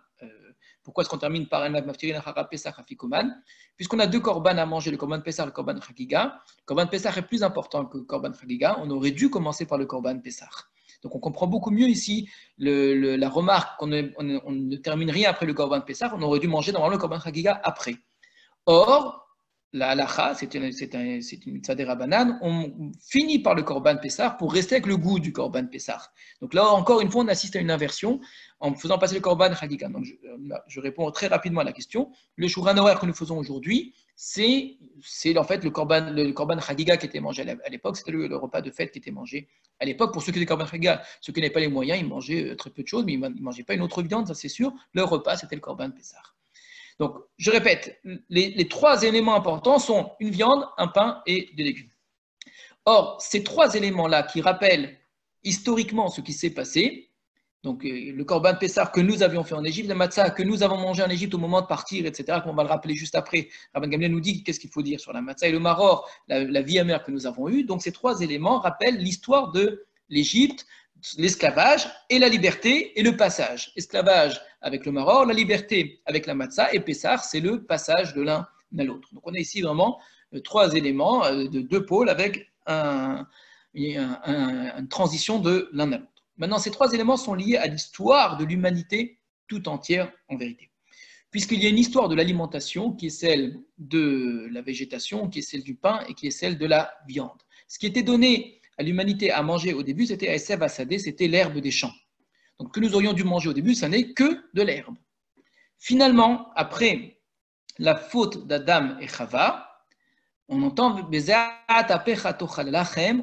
Pourquoi est-ce qu'on termine par un Maftirin Hara Pessah Afikoman? Puisqu'on a deux korban à manger, le korban Pessah et le korban Chagiga. Le korban Pessah est plus important que le korban Chagiga. On aurait dû commencer par le korban Pessah. Donc on comprend beaucoup mieux ici la remarque qu'on ne termine rien après le korban Pessah. On aurait dû manger normalement le korban Chagiga après. Or, la halacha, c'est une mitzvah des Rabbanan, on finit par le korban Pessah pour rester avec le goût du korban Pessah. Donc là, encore une fois, on assiste à une inversion en faisant passer le korban Chagiga. Donc je réponds très rapidement à la question. Le Shulchan Aruch que nous faisons aujourd'hui, c'est en fait le korban Chagiga qui était mangé à l'époque. C'était le repas de fête qui était mangé à l'époque. Pour ceux qui étaient korban Chagiga, ceux qui n'avaient pas les moyens, ils mangeaient très peu de choses, mais ils ne mangeaient pas une autre viande, ça c'est sûr. Leur repas, c'était le korban Pessah. Donc, je répète, les trois éléments importants sont une viande, un pain et des légumes. Or, ces trois éléments-là qui rappellent historiquement ce qui s'est passé, donc le korban Pessah que nous avions fait en Égypte, la matzah que nous avons mangé en Égypte au moment de partir, etc., qu'on va le rappeler juste après. Rabban Gamliel nous dit qu'est-ce qu'il faut dire sur la matzah et le maror, la vie amère que nous avons eue. Donc, ces trois éléments rappellent l'histoire de l'Égypte, l'esclavage et la liberté et le passage. Esclavage avec le maror, la liberté avec la matzah et Pessah, c'est le passage de l'un à l'autre. Donc on a ici vraiment trois éléments de deux pôles avec une transition de l'un à l'autre. Maintenant, ces trois éléments sont liés à l'histoire de l'humanité tout entière en vérité. Puisqu'il y a une histoire de l'alimentation qui est celle de la végétation, qui est celle du pain et qui est celle de la viande. Ce qui était donné à l'humanité à manger au début, c'était Esev Asadeh, c'était l'herbe des champs. Donc, que nous aurions dû manger au début, ça n'est que de l'herbe. Finalement, après la faute d'Adam et Chava, on entend on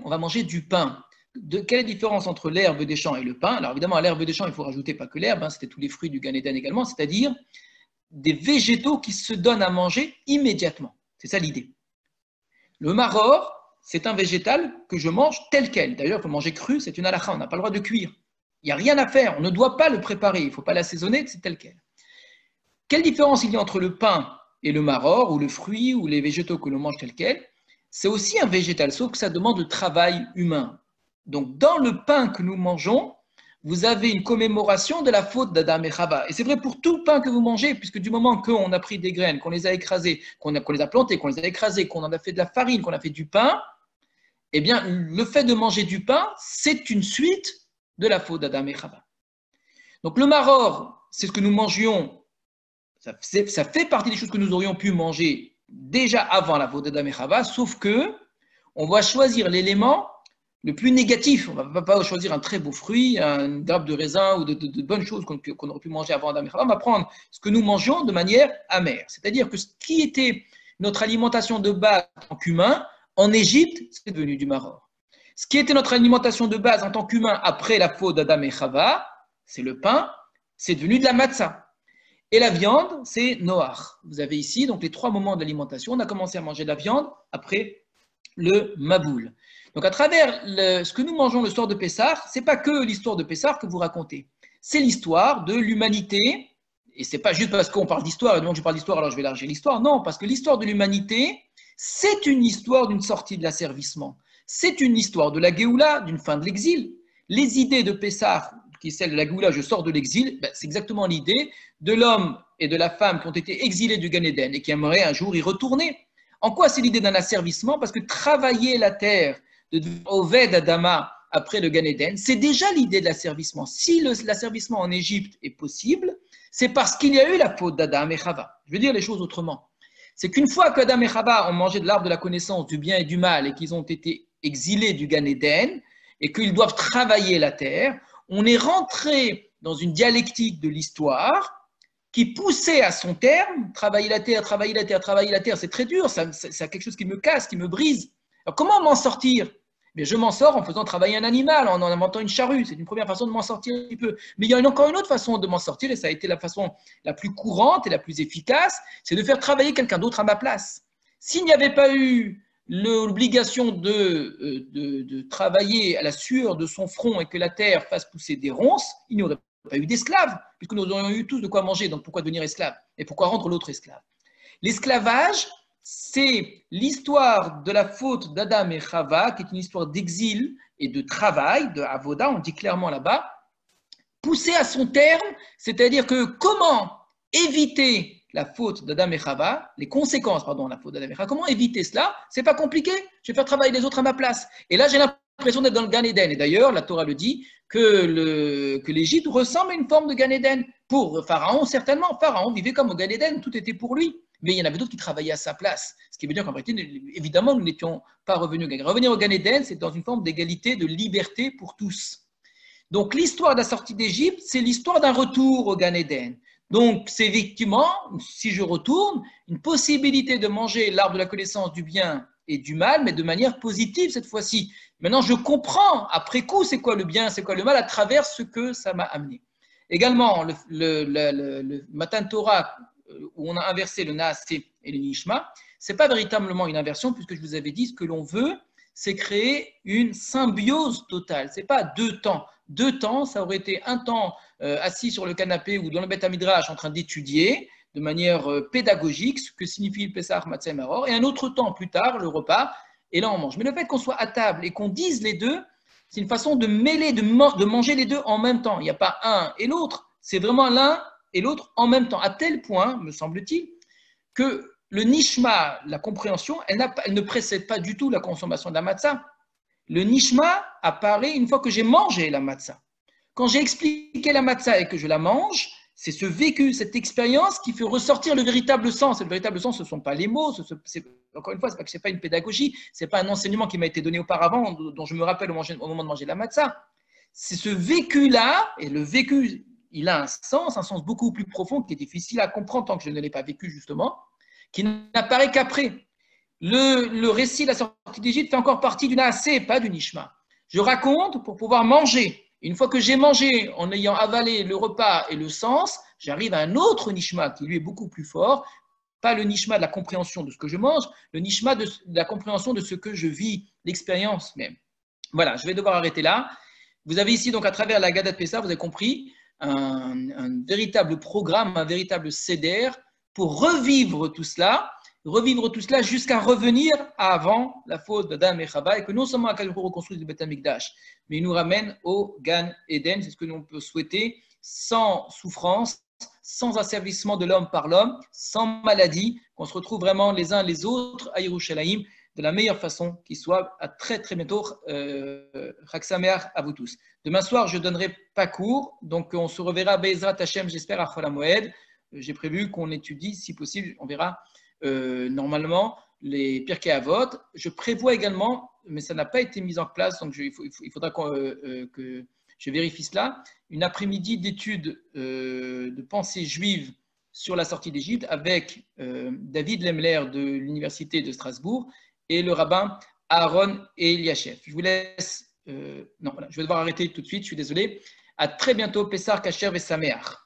va manger du pain. Quelle est la différence entre l'herbe des champs et le pain? Alors évidemment, à l'herbe des champs, il faut rajouter pas que l'herbe, c'était tous les fruits du Gan Eden également, c'est-à-dire des végétaux qui se donnent à manger immédiatement. C'est ça l'idée. Le maror, c'est un végétal que je mange tel quel. D'ailleurs, il faut manger cru, c'est une halakha, on n'a pas le droit de cuire. Il n'y a rien à faire, on ne doit pas le préparer, il ne faut pas l'assaisonner, c'est tel quel. Quelle différence il y a entre le pain et le maror, ou le fruit, ou les végétaux que l'on mange tel quel? C'est aussi un végétal, sauf que ça demande le travail humain. Donc, dans le pain que nous mangeons, vous avez une commémoration de la faute d'Adam et Chava. Et c'est vrai pour tout pain que vous mangez, puisque du moment qu'on a pris des graines, qu'on les a écrasées, qu'on les a plantées, qu'on les a écrasées, qu'on en a fait de la farine, qu'on a fait du pain, eh bien, le fait de manger du pain, c'est une suite de la faute d'Adam et Chava. Donc, le maror, c'est ce que nous mangions, ça fait partie des choses que nous aurions pu manger déjà avant la faute d'Adam et Chava, sauf que on va choisir l'élément le plus négatif. On ne va pas choisir un très beau fruit, une grappe de raisin ou de bonnes choses qu'on aurait pu manger avant Adam et Chava. On va prendre ce que nous mangions de manière amère. C'est-à-dire que ce qui était notre alimentation de base en tant qu'humain, en Égypte, c'est devenu du maror. Ce qui était notre alimentation de base en tant qu'humain après la faute d'Adam et Chava, c'est le pain, c'est devenu de la matzah. Et la viande, c'est Noach. Vous avez ici donc les trois moments d'alimentation. On a commencé à manger de la viande après le Maboul. Donc à travers ce que nous mangeons le soir de Pessah, ce n'est pas que l'histoire de Pessah que vous racontez. C'est l'histoire de l'humanité. Et ce n'est pas juste parce qu'on parle d'histoire, et du moment que je parle d'histoire, alors je vais élargir l'histoire. Non, parce que l'histoire de l'humanité, c'est une histoire d'une sortie de l'asservissement. C'est une histoire de la Géoula, d'une fin de l'exil. Les idées de Pessah, qui est celle de la Géoula, je sors de l'exil, c'est exactement l'idée de l'homme et de la femme qui ont été exilés du Gan Eden et qui aimeraient un jour y retourner. En quoi c'est l'idée d'un asservissement? Parce que travailler la terre, de Oved Adama, après le Gan Eden, c'est déjà l'idée de l'asservissement. Si l'asservissement en Égypte est possible, c'est parce qu'il y a eu la faute d'Adam et Chava. Je veux dire les choses autrement. C'est qu'une fois qu'Adam et Chava ont mangé de l'arbre de la connaissance du bien et du mal et qu'ils ont été exilés du Gan Eden et qu'ils doivent travailler la terre, on est rentré dans une dialectique de l'histoire qui poussait à son terme, travailler la terre, travailler la terre, travailler la terre, c'est très dur, c'est quelque chose qui me casse, qui me brise. Alors comment m'en sortir? Bien, je m'en sors en faisant travailler un animal, en inventant une charrue, c'est une première façon de m'en sortir un petit peu. Mais il y a encore une autre façon de m'en sortir, et ça a été la façon la plus courante et la plus efficace, c'est de faire travailler quelqu'un d'autre à ma place. S'il n'y avait pas eu l'obligation de travailler à la sueur de son front et que la terre fasse pousser des ronces, il n'y aurait pas eu d'esclaves, puisque nous aurions eu tous de quoi manger, donc pourquoi devenir esclave? Et pourquoi rendre l'autre esclave? L'esclavage, c'est l'histoire de la faute d'Adam et Chava, qui est une histoire d'exil et de travail, de avoda, on dit clairement là-bas, poussée à son terme, c'est-à-dire que comment éviter la faute d'Adam et Chava, les conséquences, pardon, de la faute d'Adam et Chava, comment éviter cela? C'est pas compliqué, je vais faire travailler les autres à ma place. Et là, j'ai l'impression d'être dans le Gan Eden. Et d'ailleurs, la Torah le dit, que l'Égypte ressemble à une forme de Gan Eden. Pour Pharaon, certainement. Pharaon vivait comme au Gan Eden, tout était pour lui. Mais il y en avait d'autres qui travaillaient à sa place. Ce qui veut dire qu'en vérité, évidemment, nous n'étions pas revenus au Gan Eden. Revenir au Gan Eden, c'est dans une forme d'égalité, de liberté pour tous. Donc, l'histoire de la sortie d'Égypte, c'est l'histoire d'un retour au Gan Eden. Donc, c'est effectivement, si je retourne, une possibilité de manger l'arbre de la connaissance du bien et du mal, mais de manière positive cette fois-ci. Maintenant, je comprends après coup c'est quoi le bien, c'est quoi le mal à travers ce que ça m'a amené. Également, le Matan Torah, où on a inversé le Naasé et le Nishma, ce n'est pas véritablement une inversion, puisque je vous avais dit ce que l'on veut, c'est créer une symbiose totale. Ce n'est pas deux temps. Deux temps, ça aurait été un temps assis sur le canapé ou dans le Beth Midrash en train d'étudier de manière pédagogique ce que signifie le Pessah, Matzah et Maror, et un autre temps plus tard, le repas, et là on mange. Mais le fait qu'on soit à table et qu'on dise les deux, c'est une façon de mêler, de manger les deux en même temps. Il n'y a pas un et l'autre, c'est vraiment l'un et l'autre en même temps, à tel point, me semble-t-il, que le nishma, la compréhension, elle ne précède pas du tout la consommation de la matzah. Le nishma apparaît une fois que j'ai mangé la matzah. Quand j'ai expliqué la matzah et que je la mange, c'est ce vécu, cette expérience qui fait ressortir le véritable sens. Et le véritable sens, ce ne sont pas les mots, encore une fois, ce n'est pas une pédagogie, ce n'est pas un enseignement qui m'a été donné auparavant, dont je me rappelle au moment de manger la matzah. C'est ce vécu-là, et le vécu, il a un sens beaucoup plus profond qui est difficile à comprendre tant que je ne l'ai pas vécu justement, qui n'apparaît qu'après. Le récit de la sortie d'Égypte fait encore partie du Naasé, pas du Nishma. Je raconte pour pouvoir manger. Une fois que j'ai mangé, en ayant avalé le repas et le sens, j'arrive à un autre Nishma qui lui est beaucoup plus fort, pas le Nishma de la compréhension de ce que je mange, le Nishma de la compréhension de ce que je vis, l'expérience même. Voilà, je vais devoir arrêter là. Vous avez ici, donc à travers la Gadat Pessah, vous avez compris, un véritable programme, un véritable seder pour revivre tout cela jusqu'à revenir avant la faute d'Adam et Chava, et que non seulement Akadosh reconstruise le Beth Amikdash, mais il nous ramène au Gan Eden, c'est ce que l'on peut souhaiter, sans souffrance, sans asservissement de l'homme par l'homme, sans maladie, qu'on se retrouve vraiment les uns les autres à Yerushalayim de la meilleure façon qui soit. À très très bientôt. Chag Sameach à vous tous. Demain soir, je ne donnerai pas cours, donc on se reverra Be'ezrat Hashem, j'espère, à Chol HaMoed. J'ai prévu qu'on étudie, si possible, on verra normalement les Pirkei Avot. Je prévois également, mais ça n'a pas été mis en place, donc il faudra que je vérifie cela, une après-midi d'études de pensée juive sur la sortie d'Égypte avec David Lemler de l'Université de Strasbourg et le rabbin Aaron Eliashev. Je vous laisse. Non, voilà, je vais devoir arrêter tout de suite, je suis désolé. À très bientôt, Pessah Kasher Vesameach.